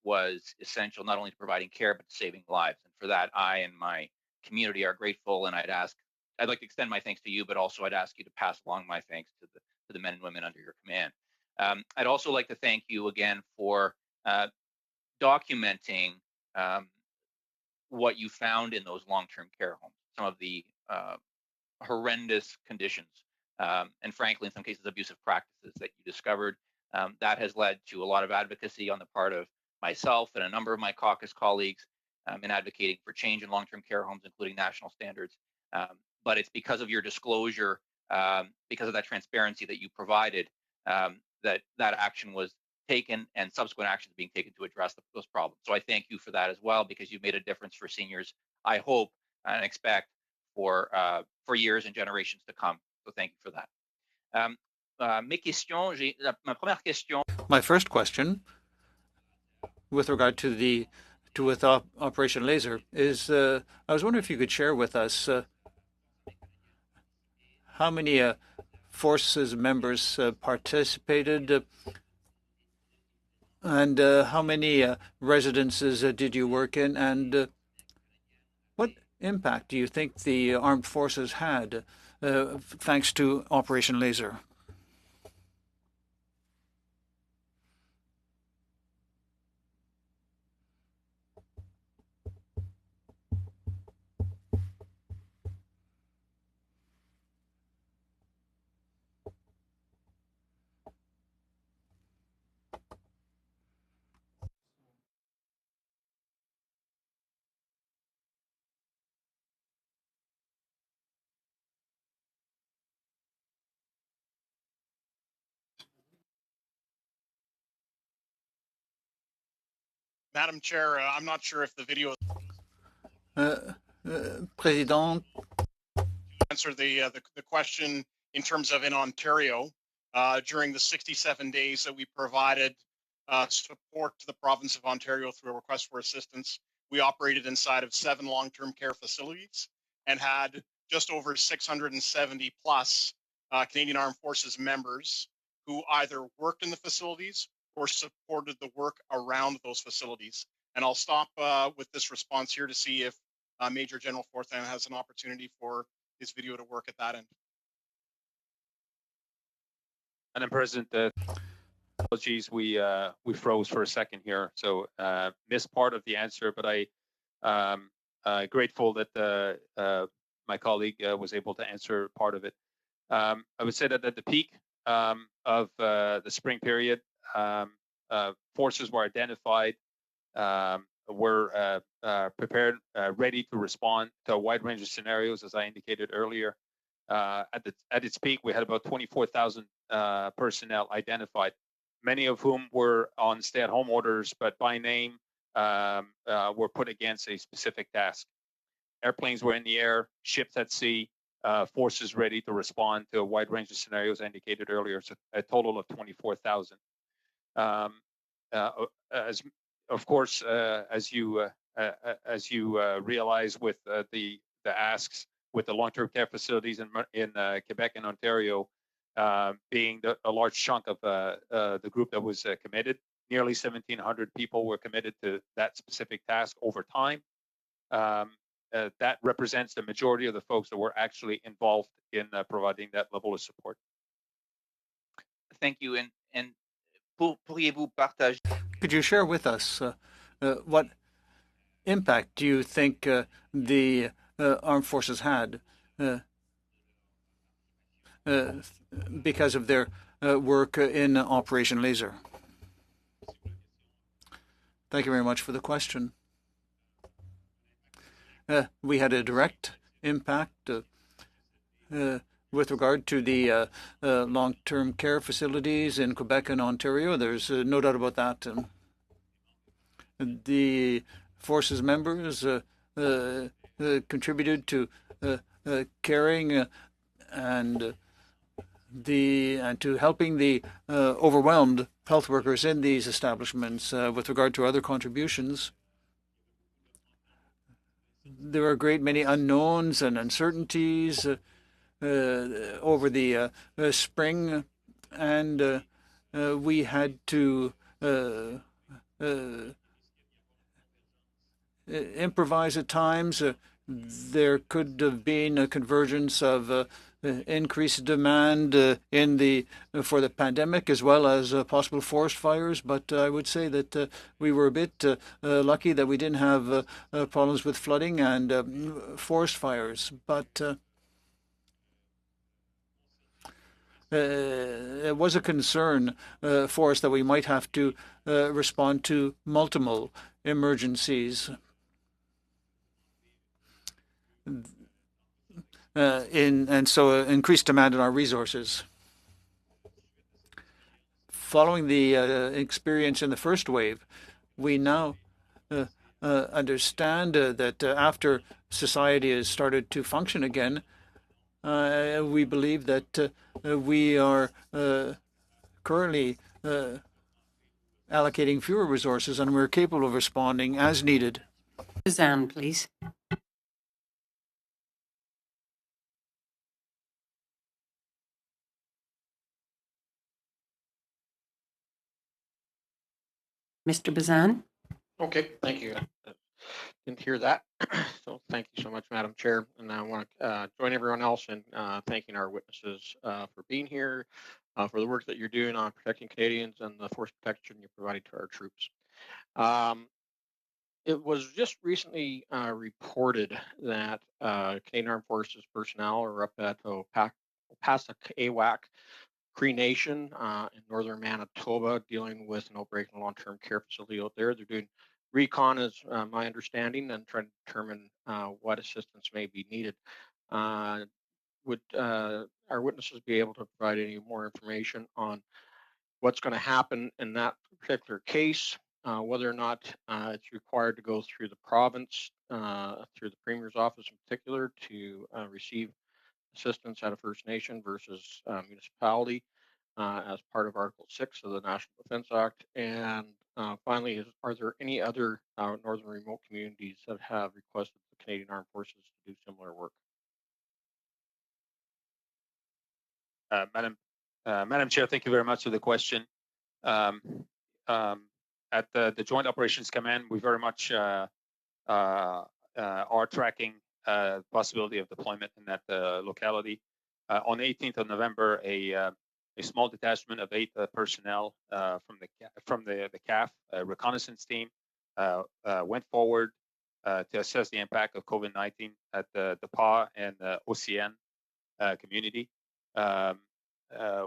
was essential not only to providing care, but to saving lives. And for that, I and my community are grateful. And I'd like to extend my thanks to you, but also I'd ask you to pass along my thanks to the men and women under your command. I'd also like to thank you again for documenting what you found in those long-term care homes, some of the horrendous conditions, and frankly, in some cases, abusive practices that you discovered. That has led to a lot of advocacy on the part of myself and a number of my caucus colleagues in advocating for change in long-term care homes, including national standards. But it's because of your disclosure, because of that transparency that you provided, that action was taken and subsequent actions being taken to address those problems. So I thank you for that as well, because you've made a difference for seniors, I hope and expect, for years and generations to come. So thank you for that. My first question, with regard to Operation Laser, is I was wondering if you could share with us how many forces members participated, and how many residences did you work in, and what impact do you think the armed forces had thanks to Operation Laser? Madam Chair, I'm not sure if the video Président, answer the question in terms of in Ontario during the 67 days that we provided support to the province of Ontario through a request for assistance. We operated inside of 7 long-term care facilities and had just over 670 plus Canadian Armed Forces members who either worked in the facilities or supported the work around those facilities. And I'll stop with this response here to see if Major General Fortin has an opportunity for his video to work at that end. Madam President, apologies, we froze for a second here, so missed part of the answer, but grateful that my colleague was able to answer part of it. I would say that at the peak of the spring period, forces were identified, were prepared, ready to respond to a wide range of scenarios, as I indicated earlier. At its peak, we had about 24,000 personnel identified, many of whom were on stay-at-home orders, but by name were put against a specific task. Airplanes were in the air, ships at sea, forces ready to respond to a wide range of scenarios I indicated earlier, so a total of 24,000. As of course, as you realize with the asks with the long-term care facilities in Quebec and Ontario being a large chunk of the group that was committed, nearly 1,700 people were committed to that specific task over time. That represents the majority of the folks that were actually involved in providing that level of support. Thank you. And pourriez-vous partager? Could you share with us what impact do you think the armed forces had because of their work in Operation Laser? Thank you very much for the question. We had a direct impact with regard to the long-term care facilities in Quebec and Ontario. There's no doubt about that. The forces members contributed to caring and to helping the overwhelmed health workers in these establishments. With regard to other contributions, there are a great many unknowns and uncertainties over the spring, and we had to improvise at times. There could have been a convergence of increased demand for the pandemic as well as possible forest fires. But I would say that we were a bit lucky that we didn't have problems with flooding and forest fires. But it was a concern for us that we might have to respond to multiple emergencies. And so increased demand on our resources. Following the experience in the first wave, we now understand that after society has started to function again, we believe that we are currently allocating fewer resources and we're capable of responding as needed. Suzanne, please. Mr. Bazan? Okay, thank you. Didn't hear that. So thank you so much, Madam Chair. And I want to join everyone else in thanking our witnesses for being here, for the work that you're doing on protecting Canadians and the force protection you're providing to our troops. It was just recently reported that Canadian Armed Forces personnel are up at Opaskwayak Cree Nation in northern Manitoba dealing with an outbreak in a long-term care facility out there. They're doing recon, is my understanding, and trying to determine what assistance may be needed. Would our witnesses be able to provide any more information on what's going to happen in that particular case, whether or not it's required to go through the province, through the Premier's office in particular, to receive assistance at a First Nation versus municipality? as part of Article 6 of the National Defense Act? And finally, are there any other northern remote communities that have requested the Canadian Armed Forces to do similar work? Madam Chair, thank you very much for the question. At the Joint Operations Command, we very much are tracking the possibility of deployment in that locality. On the 18th of November, a small detachment of 8 personnel from the CAF reconnaissance team went forward to assess the impact of COVID-19 at the PA and OCN community.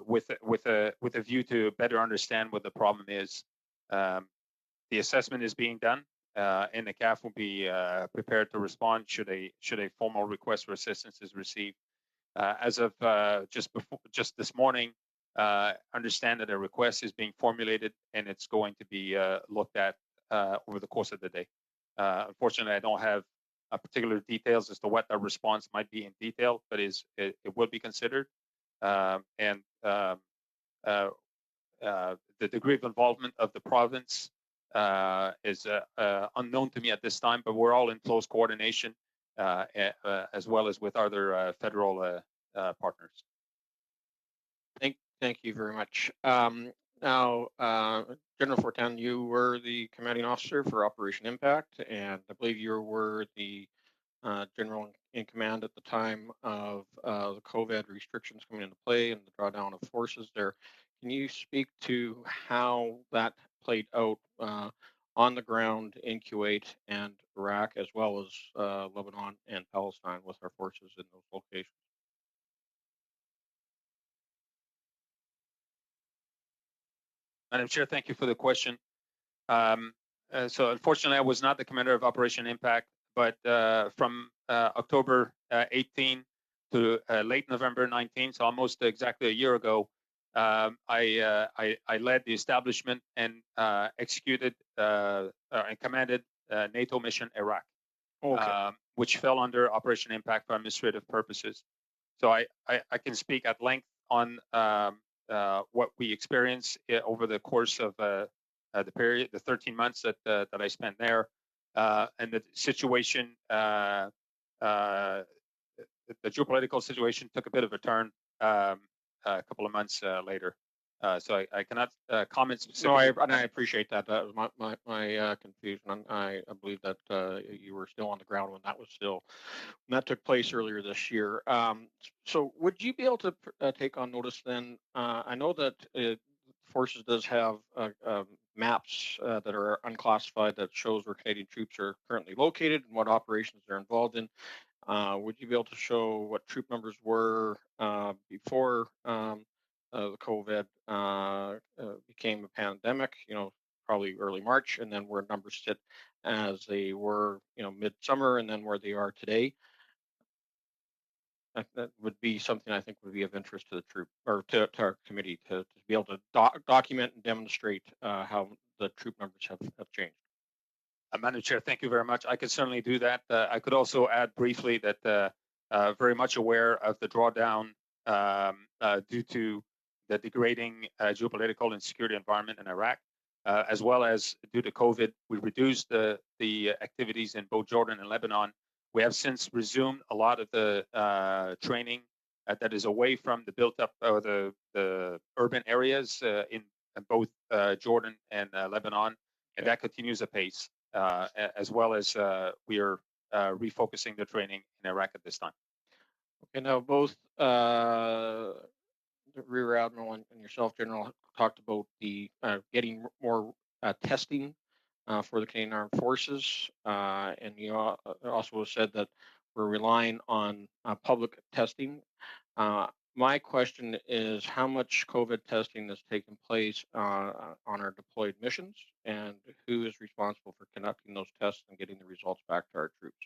With a view to better understand what the problem is. The assessment is being done, and the CAF will be prepared to respond should a formal request for assistance is received. As of just this morning, understand that a request is being formulated and it's going to be looked at over the course of the day. Unfortunately, I don't have particular details as to what the response might be in detail, but it will be considered. And the degree of involvement of the province is unknown to me at this time, but we're all in close coordination as well as with other federal partners. Thank you very much. Now, General Fortin, you were the commanding officer for Operation Impact, and I believe you were the general in command at the time of the COVID restrictions coming into play and the drawdown of forces there. Can you speak to how that played out on the ground in Kuwait and Iraq, as well as Lebanon and Palestine with our forces in those locations? Madam Chair, thank you for the question. So unfortunately, I was not the commander of Operation Impact, but from October 18 to late November 19, so almost exactly a year ago, I led the establishment and executed and commanded NATO mission Iraq, which fell under Operation Impact for administrative purposes. So I can speak at length on what we experienced over the course of the period, the 13 months that I spent there, and the situation, the geopolitical situation took a bit of a turn a couple of months later. So I cannot comment specifically. No, I appreciate that. That was my confusion. I believe that you were still on the ground when that took place earlier this year. So would you be able to take on notice then? I know that Forces does have maps that are unclassified that shows where Canadian troops are currently located and what operations they're involved in. Would you be able to show what troop numbers were before the COVID became a pandemic, probably early March, and then where numbers sit as they were, midsummer, and then where they are today? That would be something I think would be of interest to the troop or to our committee to be able to document and demonstrate how the troop numbers have changed. Madam Chair, thank you very much. I could certainly do that. I could also add briefly that very much aware of the drawdown due to the degrading geopolitical and security environment in Iraq, as well as due to COVID. We reduced the activities in both Jordan and Lebanon. We have since resumed a lot of the training that is away from the built-up the urban areas in both Jordan and Lebanon, and that continues apace, as well as we are refocusing the training in Iraq at this time. Okay, now both the Rear Admiral and yourself, General, talked about the getting more testing for the Canadian Armed Forces, and you also said that we're relying on public testing. My question is how much COVID testing has taken place on our deployed missions, and who is responsible for conducting those tests and getting the results back to our troops?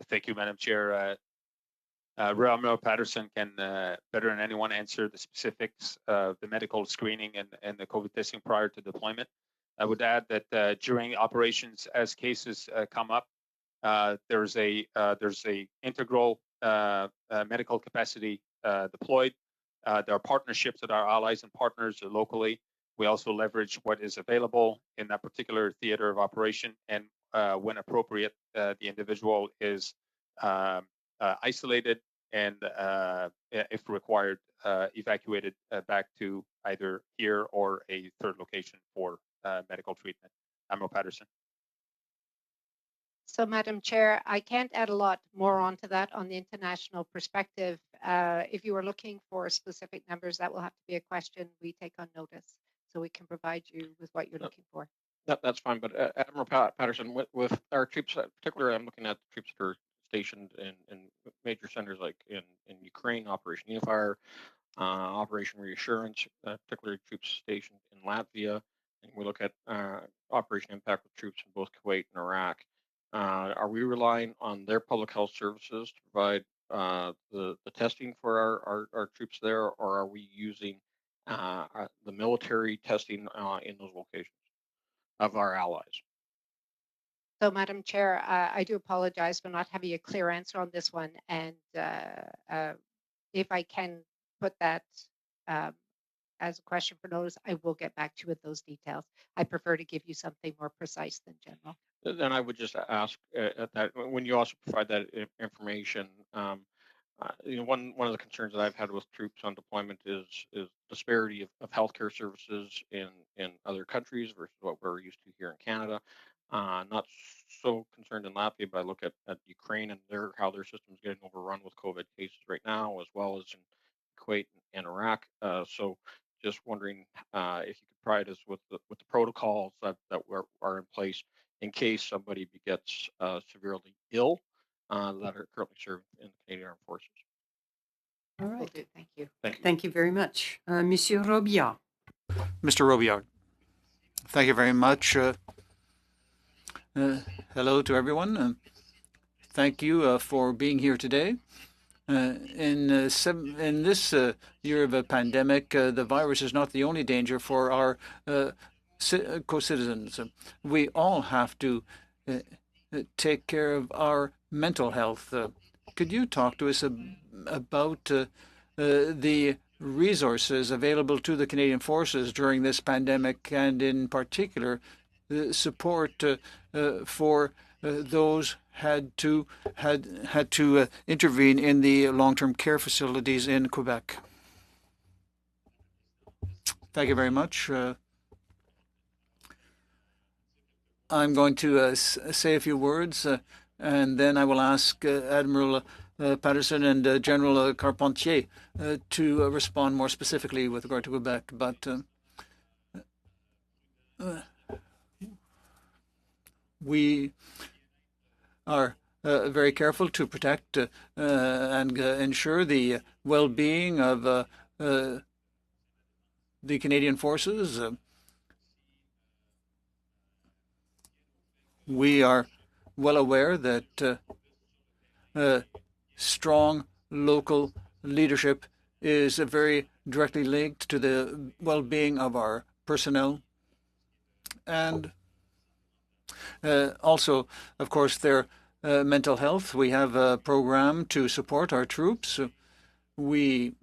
Thank you, Madam Chair. Rear Admiral Patterson can better than anyone answer the specifics of the medical screening and the COVID testing prior to deployment. I would add that during operations, as cases come up, there's a integral medical capacity deployed. There are partnerships with our allies and partners locally. We also leverage what is available in that particular theater of operation, and when appropriate, the individual is isolated and, if required, evacuated back to either here or a third location for medical treatment. Admiral Patterson. So, Madam Chair, I can't add a lot more onto that on the international perspective. If you are looking for specific numbers, that will have to be a question we take on notice, so we can provide you with what you're looking for. That's fine, but Admiral Patterson, with our troops, particularly I'm looking at the troops that are stationed in major centers like in Ukraine, Operation Unifier, Operation Reassurance, particularly troops stationed in Latvia, and we look at Operation Impact with troops in both Kuwait and Iraq. Are we relying on their public health services to provide the testing for our troops there, or are we using the military testing in those locations of our allies? So, Madam Chair, I do apologize for not having a clear answer on this one. And if I can put that as a question for notice, I will get back to you with those details. I prefer to give you something more precise than general. Then I would just ask that when you also provide that information, one of the concerns that I've had with troops on deployment is disparity of healthcare services in other countries versus what we're used to here in Canada. Not so concerned in Latvia, but I look at Ukraine and how their system's getting overrun with COVID cases right now, as well as in Kuwait and Iraq. So just wondering if you could provide us with the protocols that are in place in case somebody gets severely ill that are currently served in the Canadian Armed Forces. All right. Thank you. Thank you very much. Monsieur Robillard. Mr. Robillard. Thank you very much. Hello to everyone. Thank you for being here today. In this year of a pandemic, the virus is not the only danger for our co-citizens. We all have to take care of our mental health. Could you talk to us about the resources available to the Canadian Forces during this pandemic, and in particular, support for those had to intervene in the long-term care facilities in Quebec? Thank you very much. I'm going to say a few words, and then I will ask Admiral Patterson and General Carpentier to respond more specifically with regard to Quebec. But we are very careful to protect and ensure the well-being of the Canadian Forces. We are well aware that strong local leadership is very directly linked to the well-being of our personnel, and also, of course, their mental health. We have a program to support our troops. We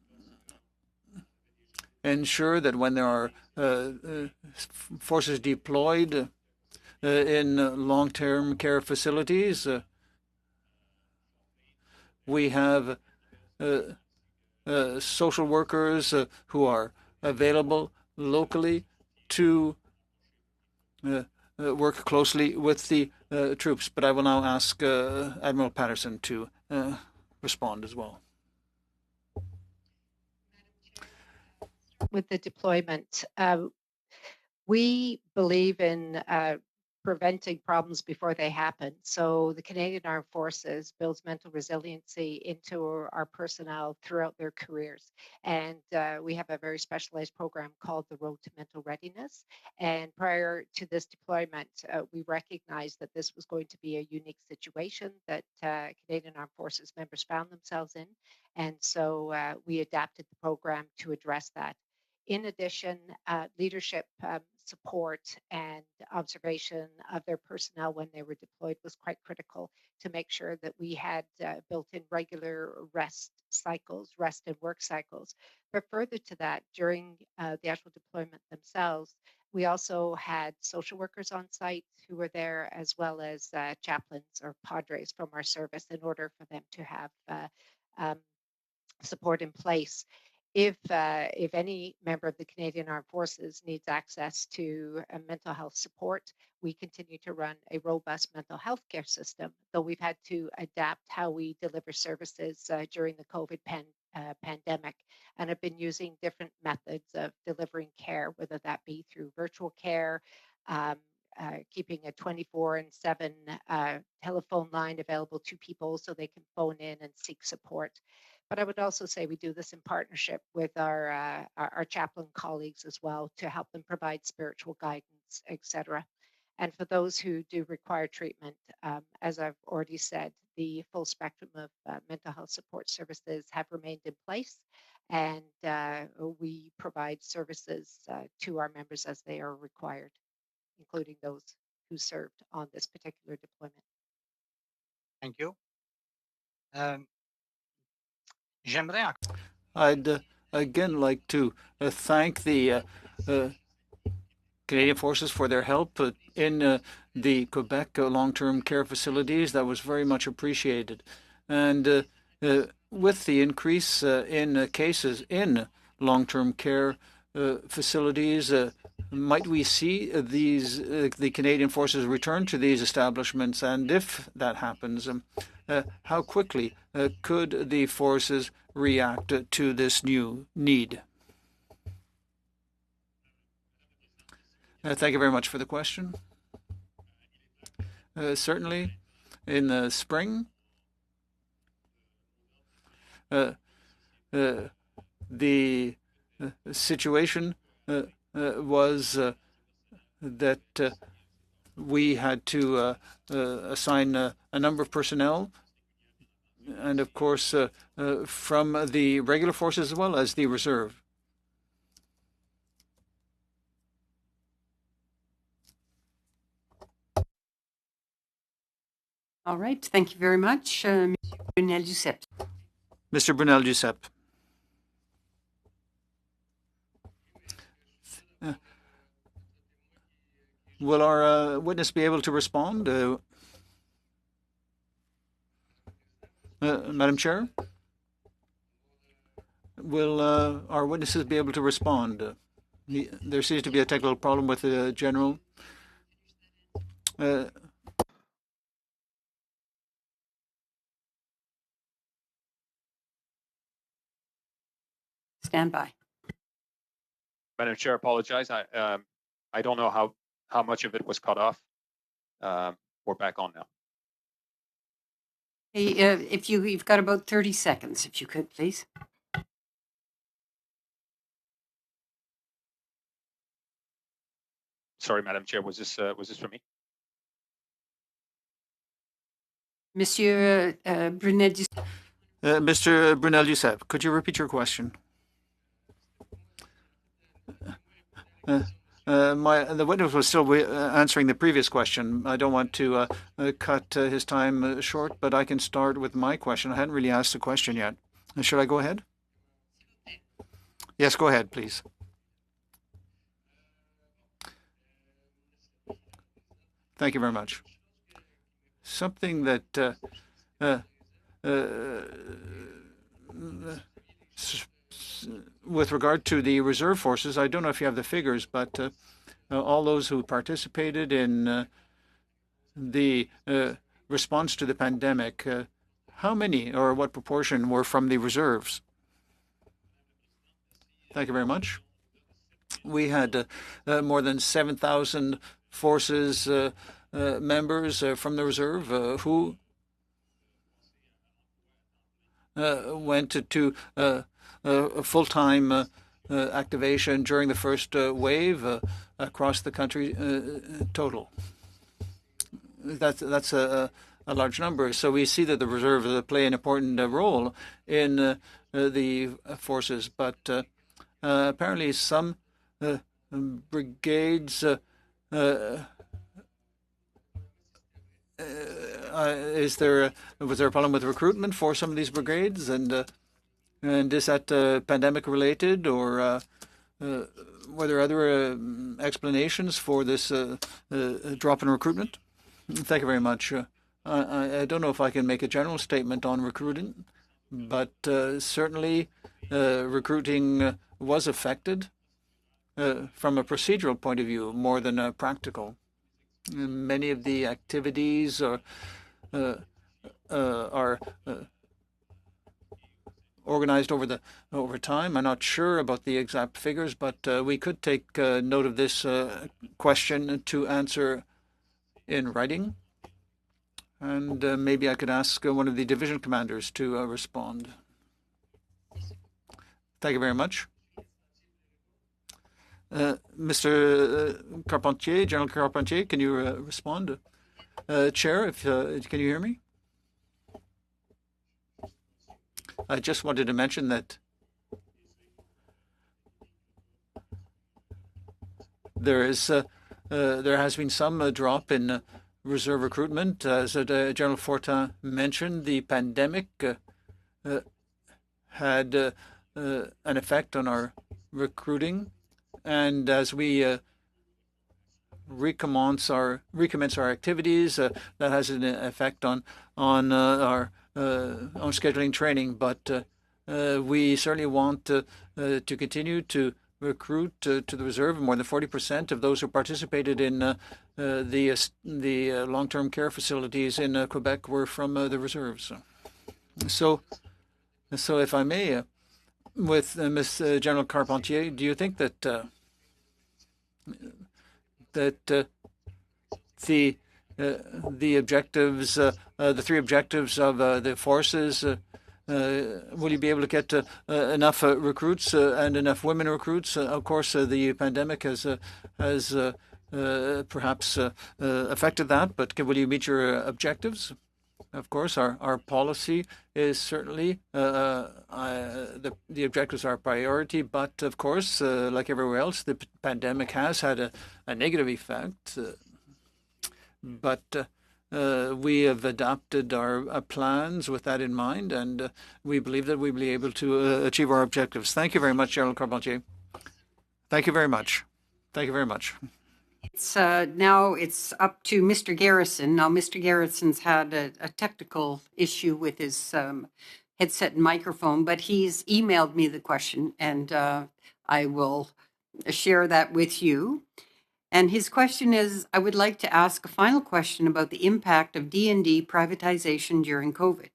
ensure that when there are forces deployed in long-term care facilities, we have social workers who are available locally to work closely with the troops. But I will now ask Admiral Patterson to respond as well. With the deployment, we believe in preventing problems before they happen. So the Canadian Armed Forces builds mental resiliency into our personnel throughout their careers. And we have a very specialized program called the Road to Mental Readiness. And prior to this deployment, we recognized that this was going to be a unique situation that Canadian Armed Forces members found themselves in. And so we adapted the program to address that. In addition, leadership support and observation of their personnel when they were deployed was quite critical to make sure that we had built in regular rest cycles, rest and work cycles. But further to that, during the actual deployment themselves, we also had social workers on site who were there, as well as chaplains or padres from our service, in order for them to have support in place. If any member of the Canadian Armed Forces needs access to mental health support, we continue to run a robust mental health care system, though we've had to adapt how we deliver services during the COVID pandemic, and have been using different methods of delivering care, whether that be through virtual care, keeping a 24/7 telephone line available to people so they can phone in and seek support. But I would also say we do this in partnership with our chaplain colleagues as well, to help them provide spiritual guidance, etc. And for those who do require treatment, as I've already said, the full spectrum of mental health support services have remained in place, and we provide services to our members as they are required, including those who served on this particular deployment. Thank you. J'aimerais I'd again like to thank the Canadian Forces for their help in the Quebec long-term care facilities. That was very much appreciated. And with the increase in cases in long-term care facilities, might we see the Canadian Forces return to these establishments? And if that happens, how quickly could the forces react to this new need? Thank you very much for the question. Certainly, in the spring, the situation was that we had to assign a number of personnel, and of course from the regular forces as well as the reserve. All right. Thank you very much, Mr. Brunel-Duceppe. Mr. Brunel-Duceppe. Will our witness be able to respond? Madam Chair? Will our witnesses be able to respond? There seems to be a technical problem with the General. Stand by. Madam Chair, apologize. I don't know how much of it was cut off. We're back on now. Hey, if you've got about 30 seconds, if you could, please. Sorry, Madam Chair, was this for me? Monsieur Brunel-Duceppe. Mr. Brunel-Duceppe, could you repeat your question? The witness was still answering the previous question. I don't want to cut his time short, but I can start with my question. I hadn't really asked the question yet. Should I go ahead? Yes, go ahead, please. Thank you very much. Something that with regard to the reserve forces, I don't know if you have the figures, but all those who participated in the response to the pandemic, how many or what proportion were from the reserves? Thank you very much. We had more than 7,000 forces members from the reserve who went to full-time activation during the first wave across the country total. That's a large number. So we see that the reserve play an important role in the forces, but apparently some brigades. Was there a problem with recruitment for some of these brigades, and is that pandemic related, or were there other explanations for this drop in recruitment? Thank you very much. I don't know if I can make a general statement on recruiting, but certainly recruiting was affected from a procedural point of view more than a practical. Many of the activities are organized over time. I'm not sure about the exact figures, but we could take note of this question to answer in writing, and maybe I could ask one of the division commanders to respond. Thank you very much. Mr. Carpentier, General Carpentier, can you respond? Chair, can you hear me? I just wanted to mention that there has been some drop in reserve recruitment. As General Fortin mentioned, the pandemic had an effect on our recruiting, and as we recommence our activities, that has an effect on our scheduling training. But we certainly want to continue to recruit to the reserve. More than 40% of those who participated in the long-term care facilities in Quebec were from the reserves. So if I may, with Ms. General Carpentier, do you think that the objectives, the three objectives of the forces, will you be able to get enough recruits and enough women recruits? Of course, the pandemic has perhaps affected that, but will you meet your objectives? Of course, our policy is certainly the objectives are a priority, but of course, like everywhere else, the pandemic has had a negative effect. But we have adopted our plans with that in mind, and we believe that we'll be able to achieve our objectives. Thank you very much, General Carpentier. Thank you very much. Thank you very much. Now it's up to Mr. Garrison. Now, Mr. Garrison's had a technical issue with his headset and microphone, but he's emailed me the question, and I will share that with you. And his question is, I would like to ask a final question about the impact of D&D privatization during COVID.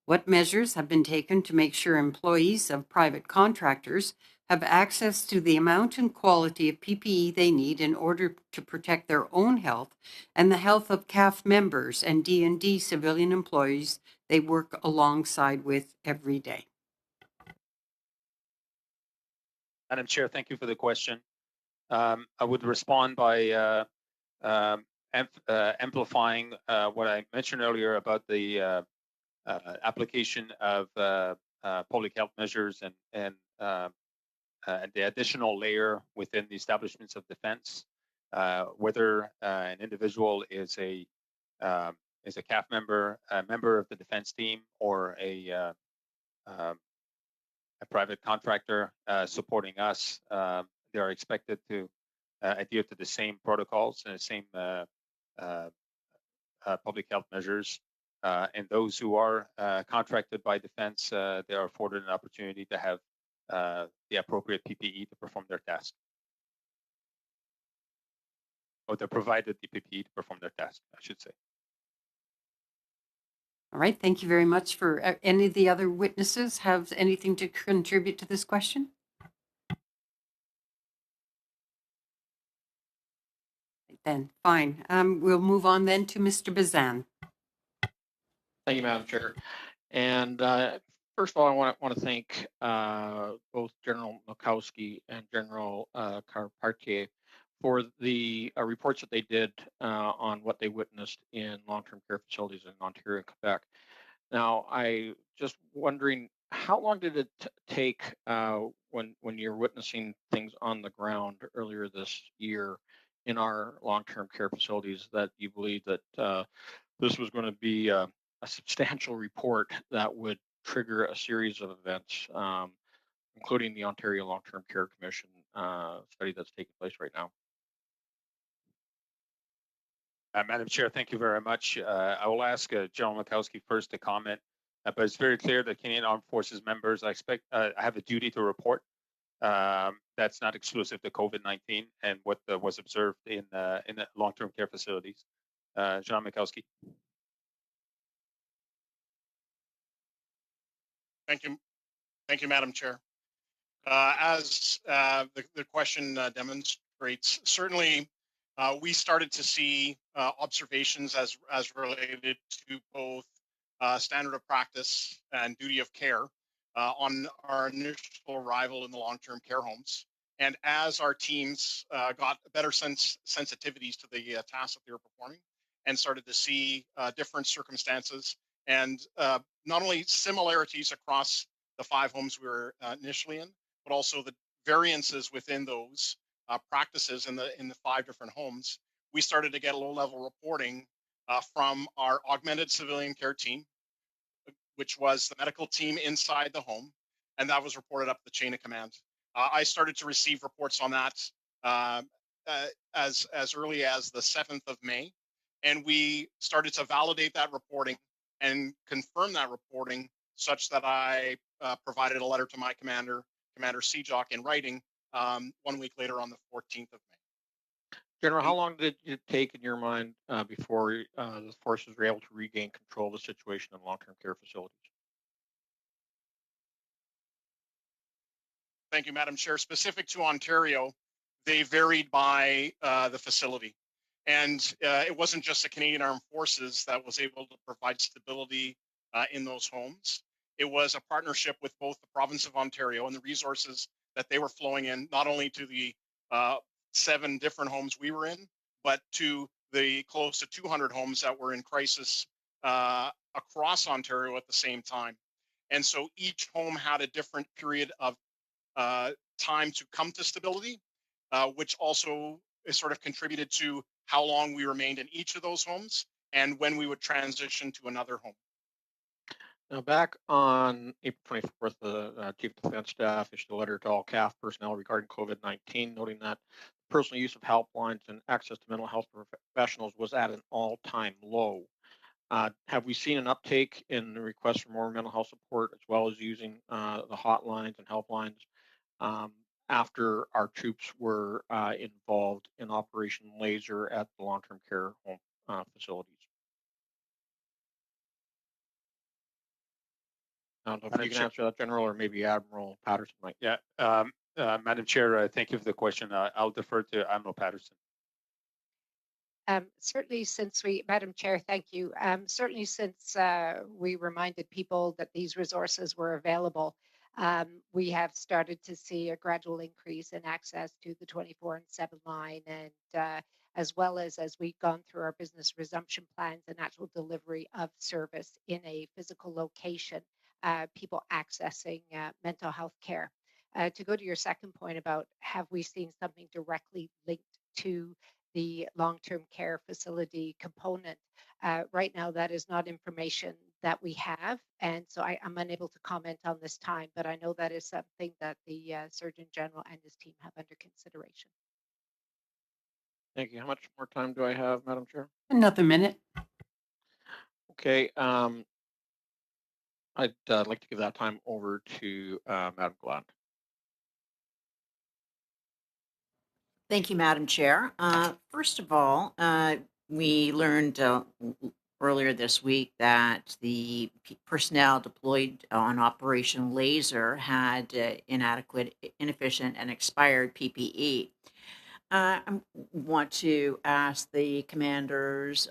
What measures have been taken to make sure employees of private contractors have access to the amount and quality of PPE they need in order to protect their own health and the health of CAF members and D&D civilian employees they work alongside with every day? Madam Chair, thank you for the question. I would respond by amplifying what I mentioned earlier about the application of public health measures and the additional layer within the establishments of defense, whether an individual is a CAF member, a member of the defense team, or a private contractor supporting us. They are expected to adhere to the same protocols and the same public health measures. And those who are contracted by defense, they are afforded an opportunity to have the appropriate PPE to perform their task. Or they're provided the PPE to perform their task, I should say. All right, thank you very much. For any of the other witnesses have anything to contribute to this question? Then fine. We'll move on then to Mr. Bazan. Thank you, Madam Chair. And first of all, I want to thank both General Milkowski and General Carpentier for the reports that they did on what they witnessed in long-term care facilities in Ontario and Quebec. Now, I just wondering how long did it take when you're witnessing things on the ground earlier this year in our long-term care facilities that you believe that this was going to be a substantial report that would trigger a series of events, including the Ontario Long-Term Care Commission study that's taking place right now? Madam Chair, thank you very much. I will ask General Mikowski first to comment, but it's very clear that Canadian Armed Forces members, I expect, have a duty to report. That's not exclusive to COVID-19 and what was observed in the long-term care facilities. General Mikowski. Thank you, Madam Chair. As the question demonstrates, certainly we started to see observations as related to both standard of practice and duty of care on our initial arrival in the long-term care homes. And as our teams got better sensitivities to the tasks that they were performing and started to see different circumstances and not only similarities across the 5 homes we were initially in, but also the variances within those practices in the 5 different homes, we started to get low-level reporting from our augmented civilian care team, which was the medical team inside the home, and that was reported up the chain of command. I started to receive reports on that as early as the 7th of May, and we started to validate that reporting and confirm that reporting such that I provided a letter to my Commander Seajock, in writing 1 week later on the 14th of May. General, how long did it take in your mind before the forces were able to regain control of the situation in long-term care facilities? Thank you, Madam Chair. Specific to Ontario, they varied by the facility. And it wasn't just the Canadian Armed Forces that was able to provide stability in those homes. It was a partnership with both the province of Ontario and the resources that they were flowing in, not only to the 7 different homes we were in, but to the close to 200 homes that were in crisis across Ontario at the same time. And so each home had a different period of time to come to stability, which also sort of contributed to how long we remained in each of those homes and when we would transition to another home. Now, back on April 24th, the Chief of Defense Staff issued a letter to all CAF personnel regarding COVID-19, noting that personal use of helplines and access to mental health professionals was at an all-time low. Have we seen an uptake in the request for more mental health support, as well as using the hotlines and helplines after our troops were involved in Operation Laser at the long-term care home facilities? I don't know if you can answer that, General, or maybe Admiral Patterson might. Yeah, Madam Chair, thank you for the question. I'll defer to Admiral Patterson. Certainly since Madam Chair, thank you. Certainly since we reminded people that these resources were available, we have started to see a gradual increase in access to the 24/7 line, and as well as we've gone through our business resumption plans and actual delivery of service in a physical location, people accessing mental health care. To go to your second point about have we seen something directly linked to the long-term care facility component, right now that is not information that we have, and so I'm unable to comment on this time, but I know that is something that the Surgeon General and his team have under consideration. Thank you. How much more time do I have, Madam Chair? Another minute. Okay. I'd like to give that time over to Madam Gland. Thank you, Madam Chair. First of all, we learned earlier this week that the personnel deployed on Operation Laser had inadequate, inefficient, and expired PPE. I want to ask the commanders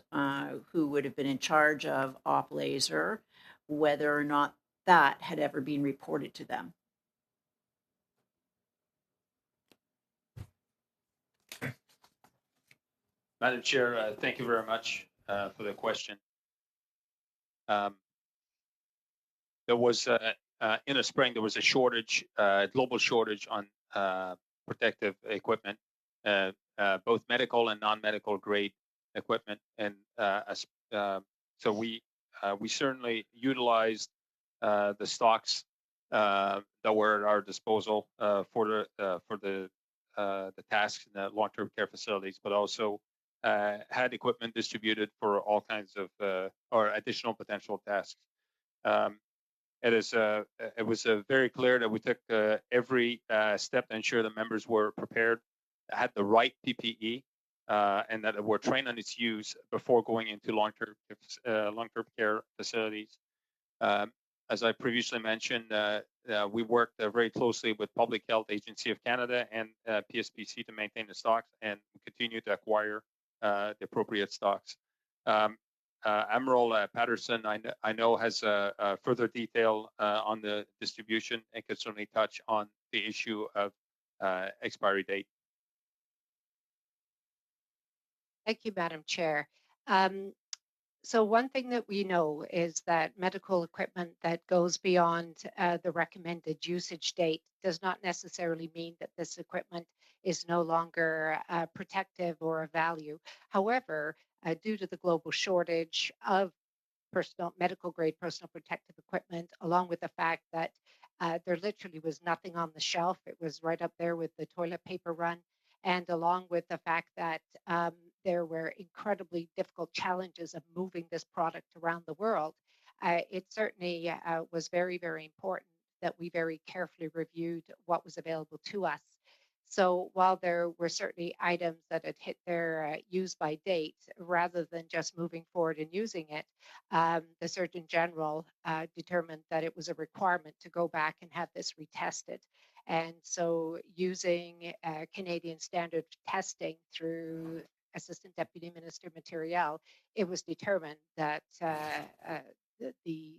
who would have been in charge of Op Laser whether or not that had ever been reported to them. Madam Chair, thank you very much for the question. There was in the spring, there was a shortage, global shortage on protective equipment, both medical and non-medical grade equipment, and so we certainly utilized the stocks that were at our disposal for the tasks in the long-term care facilities, but also had equipment distributed for all kinds of or additional potential tasks. It was very clear that we took every step to ensure the members were prepared, had the right PPE, and that were trained on its use before going into long-term care facilities. As I previously mentioned, we worked very closely with Public Health Agency of Canada and PSPC to maintain the stocks, and continue to acquire the appropriate stocks. Admiral Patterson, I know, has further detail on the distribution and could certainly touch on the issue of expiry date. Thank you, Madam Chair. So one thing that we know is that medical equipment that goes beyond the recommended usage date does not necessarily mean that this equipment is no longer protective or of value. However, due to the global shortage of medical grade personal protective equipment, along with the fact that there literally was nothing on the shelf, it was right up there with the toilet paper run, and along with the fact that there were incredibly difficult challenges of moving this product around the world, it certainly was very, very important that we very carefully reviewed what was available to us. So while there were certainly items that had hit their use by date, rather than just moving forward and using it, the Surgeon General determined that it was a requirement to go back and have this retested. And so using Canadian standard testing through Assistant Deputy Minister Materiel, it was determined that the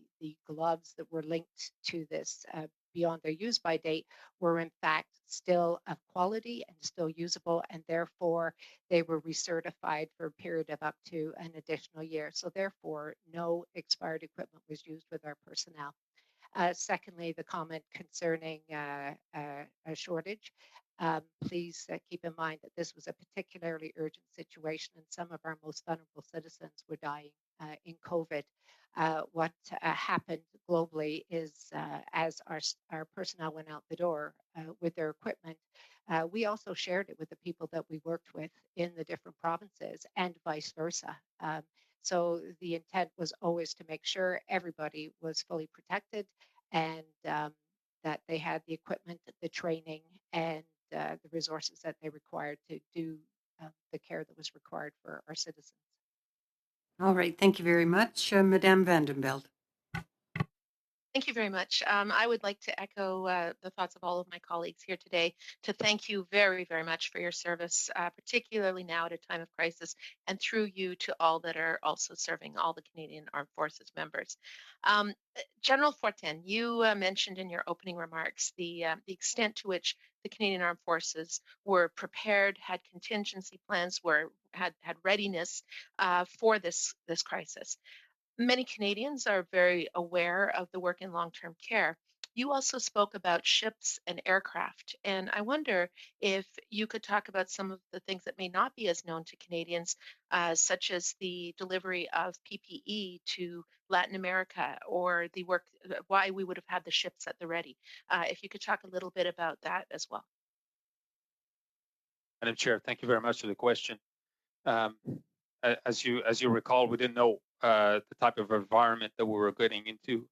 gloves that were linked to this beyond their use by date were in fact still of quality and still usable, and therefore they were recertified for a period of up to an additional year. So therefore, no expired equipment was used with our personnel. Secondly, the comment concerning a shortage. Please keep in mind that this was a particularly urgent situation, and some of our most vulnerable citizens were dying in COVID. What happened globally is as our personnel went out the door with their equipment, we also shared it with the people that we worked with in the different provinces, and vice versa. So the intent was always to make sure everybody was fully protected, and that they had the equipment, the training, and the resources that they required to do the care that was required for our citizens. All right. Thank you very much, Madame Vandenbeld. Thank you very much. I would like to echo the thoughts of all of my colleagues here today to thank you very, very much for your service, particularly now at a time of crisis, and through you to all that are also serving, all the Canadian Armed Forces members. General Fortin, you mentioned in your opening remarks the extent to which the Canadian Armed Forces were prepared, had contingency plans, had readiness for this crisis. Many Canadians are very aware of the work in long-term care. You also spoke about ships and aircraft, and I wonder if you could talk about some of the things that may not be as known to Canadians, such as the delivery of PPE to Latin America, or the work, why we would have had the ships at the ready. If you could talk a little bit about that as well. Madam Chair, thank you very much for the question. As you recall, we didn't know the type of environment that we were getting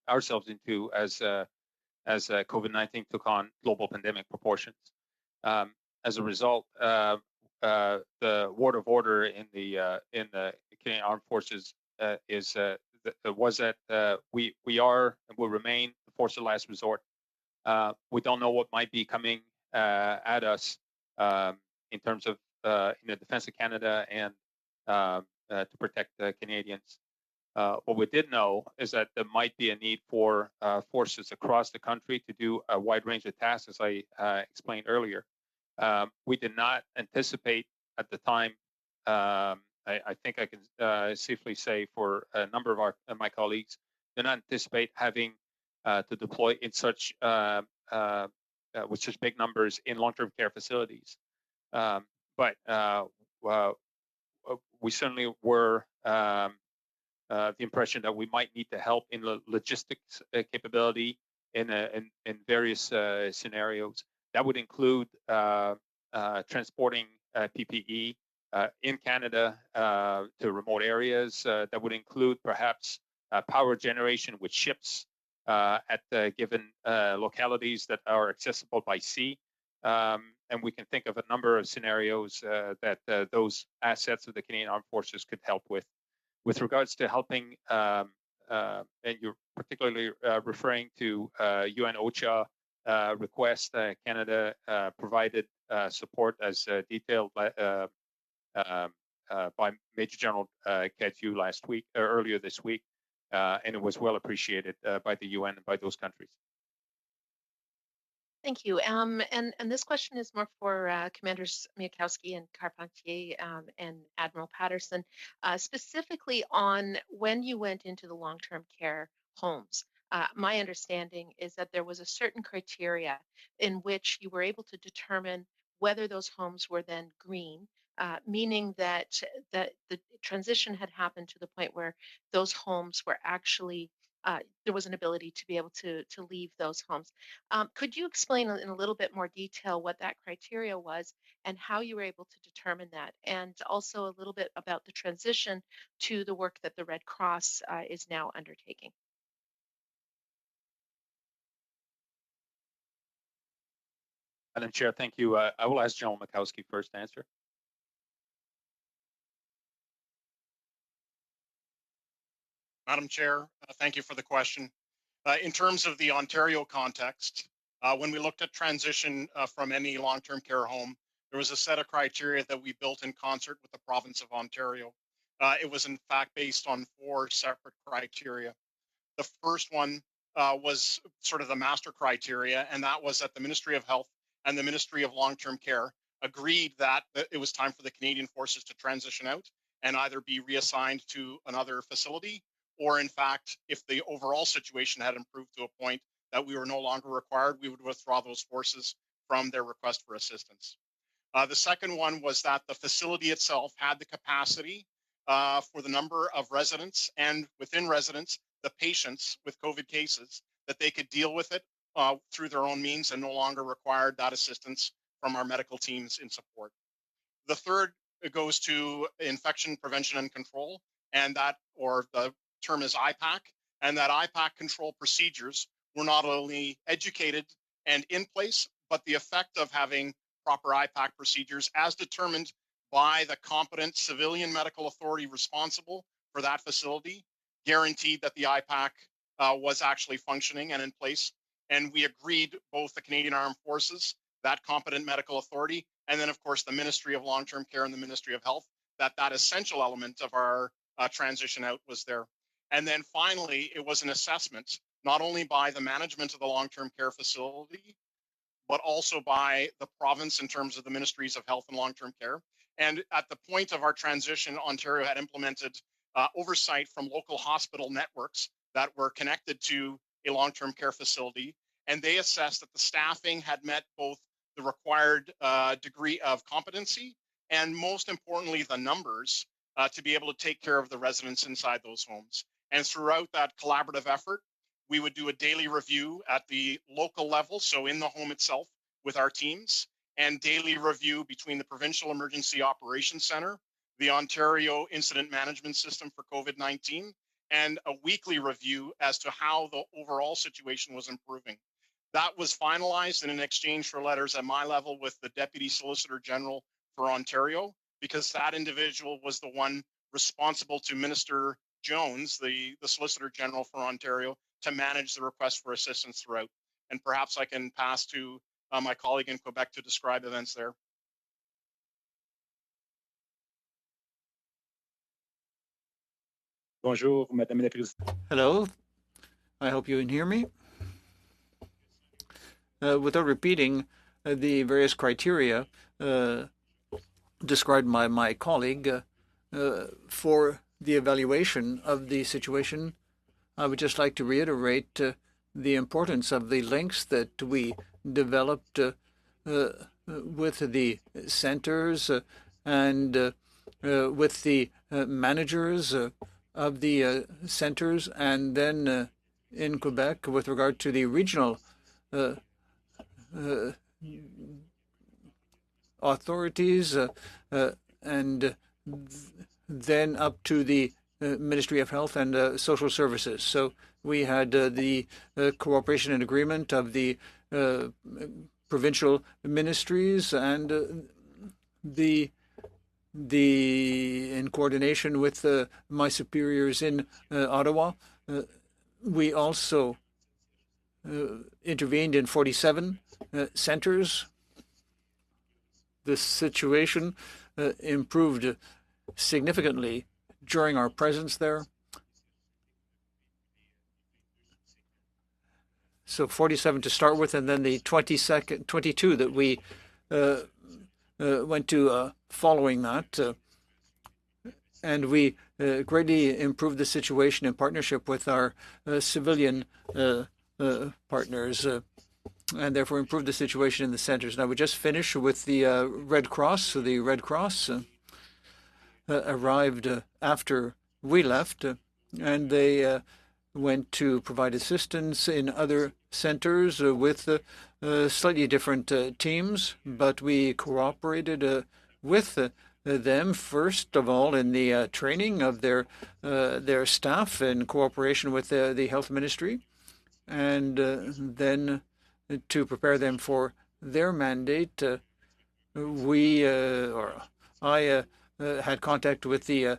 ourselves into as COVID-19 took on global pandemic proportions. As a result, the word of order in the Canadian Armed Forces was that we are and will remain the force of last resort. We don't know what might be coming at us in terms of in the defense of Canada and to protect the Canadians. What we did know is that there might be a need for forces across the country to do a wide range of tasks, as I explained earlier. We did not anticipate at the time, I think I can safely say for a number of my colleagues, did not anticipate having to deploy in such with such big numbers in long-term care facilities. But we certainly were the impression that we might need to help in the logistics capability in various scenarios. That would include transporting PPE in Canada to remote areas. That would include perhaps power generation with ships at given localities that are accessible by sea. And we can think of a number of scenarios that those assets of the Canadian Armed Forces could help with. With regards to helping, and you're particularly referring to UN OCHA request, Canada provided support as detailed by Major General Cadieux last week, or earlier this week, and it was well appreciated by the UN and by those countries. Thank you. And this question is more for Commanders Miakowski and Carpentier and Admiral Patterson, specifically on when you went into the long-term care homes. My understanding is that there was a certain criteria in which you were able to determine whether those homes were then green, meaning that the transition had happened to the point where those homes were actually there was an ability to be able to leave those homes. Could you explain in a little bit more detail what that criteria was and how you were able to determine that? And also a little bit about the transition to the work that the Red Cross is now undertaking. Madam Chair, thank you. I will ask General Miakowski first to answer. Madam Chair, thank you for the question. In terms of the Ontario context, when we looked at transition from any long-term care home, there was a set of criteria that we built in concert with the province of Ontario. It was in fact based on 4 separate criteria. The first one was sort of the master criteria, and that was that the Ministry of Health and the Ministry of Long-Term Care agreed that it was time for the Canadian Forces to transition out and either be reassigned to another facility, or in fact, if the overall situation had improved to a point that we were no longer required, we would withdraw those forces from their request for assistance. The second one was that the facility itself had the capacity for the number of residents and within residents, the patients with COVID cases, that they could deal with it through their own means and no longer required that assistance from our medical teams in support. The third goes to infection prevention and control, and that, or the term is IPAC, and that IPAC control procedures were not only educated and in place, but the effect of having proper IPAC procedures as determined by the competent civilian medical authority responsible for that facility guaranteed that the IPAC was actually functioning and in place. And we agreed, both the Canadian Armed Forces, that competent medical authority, and then of course the Ministry of Long-Term Care and the Ministry of Health, that essential element of our transition out was there. And then finally, it was an assessment, not only by the management of the long-term care facility, but also by the province in terms of the Ministries of Health and Long-Term Care. And at the point of our transition, Ontario had implemented oversight from local hospital networks that were connected to a long-term care facility. And they assessed that the staffing had met both the required degree of competency and, most importantly, the numbers to be able to take care of the residents inside those homes. And throughout that collaborative effort, we would do a daily review at the local level, so in the home itself with our teams, and daily review between the Provincial Emergency Operations Center, the Ontario Incident Management System for COVID-19, and a weekly review as to how the overall situation was improving. That was finalized in an exchange for letters at my level with the Deputy Solicitor General for Ontario, because that individual was the one responsible to Minister Jones, the Solicitor General for Ontario, to manage the request for assistance throughout. And perhaps I can pass to my colleague in Quebec to describe events there. Bonjour, Madame la Présidente. Hello, I hope you can hear me. Without repeating the various criteria described by my colleague for the evaluation of the situation, I would just like to reiterate the importance of the links that we developed with the centers and with the managers of the centers, and then in Quebec with regard to the regional authorities, and then up to the Ministry of Health and Social Services. So we had the cooperation and agreement of the provincial ministries and in coordination with my superiors in Ottawa. We also intervened in 47 centers. The situation improved significantly during our presence there. So 47 to start with, and then the 22 that we went to following that. And we greatly improved the situation in partnership with our civilian partners, and therefore improved the situation in the centers. Now, we just finished with the Red Cross. So the Red Cross arrived after we left, and they went to provide assistance in other centers with slightly different teams, but we cooperated with them, first of all, in the training of their staff in cooperation with the health ministry, and then to prepare them for their mandate. I had contact with the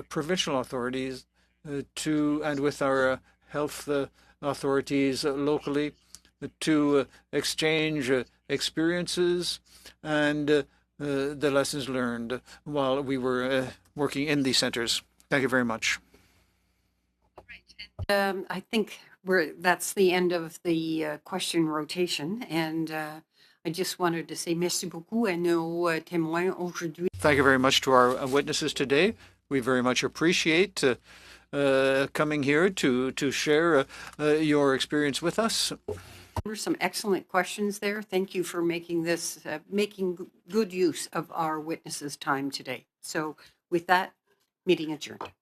provincial authorities and with our health authorities locally to exchange experiences and the lessons learned while we were working in these centers. Thank you very much. I think that's the end of the question rotation, and I just wanted to say merci beaucoup à nos témoins aujourd'hui. Thank you very much to our witnesses today. We very much appreciate coming here to share your experience with us. There were some excellent questions there. Thank you for making good use of our witnesses' time today. So with that, meeting adjourned.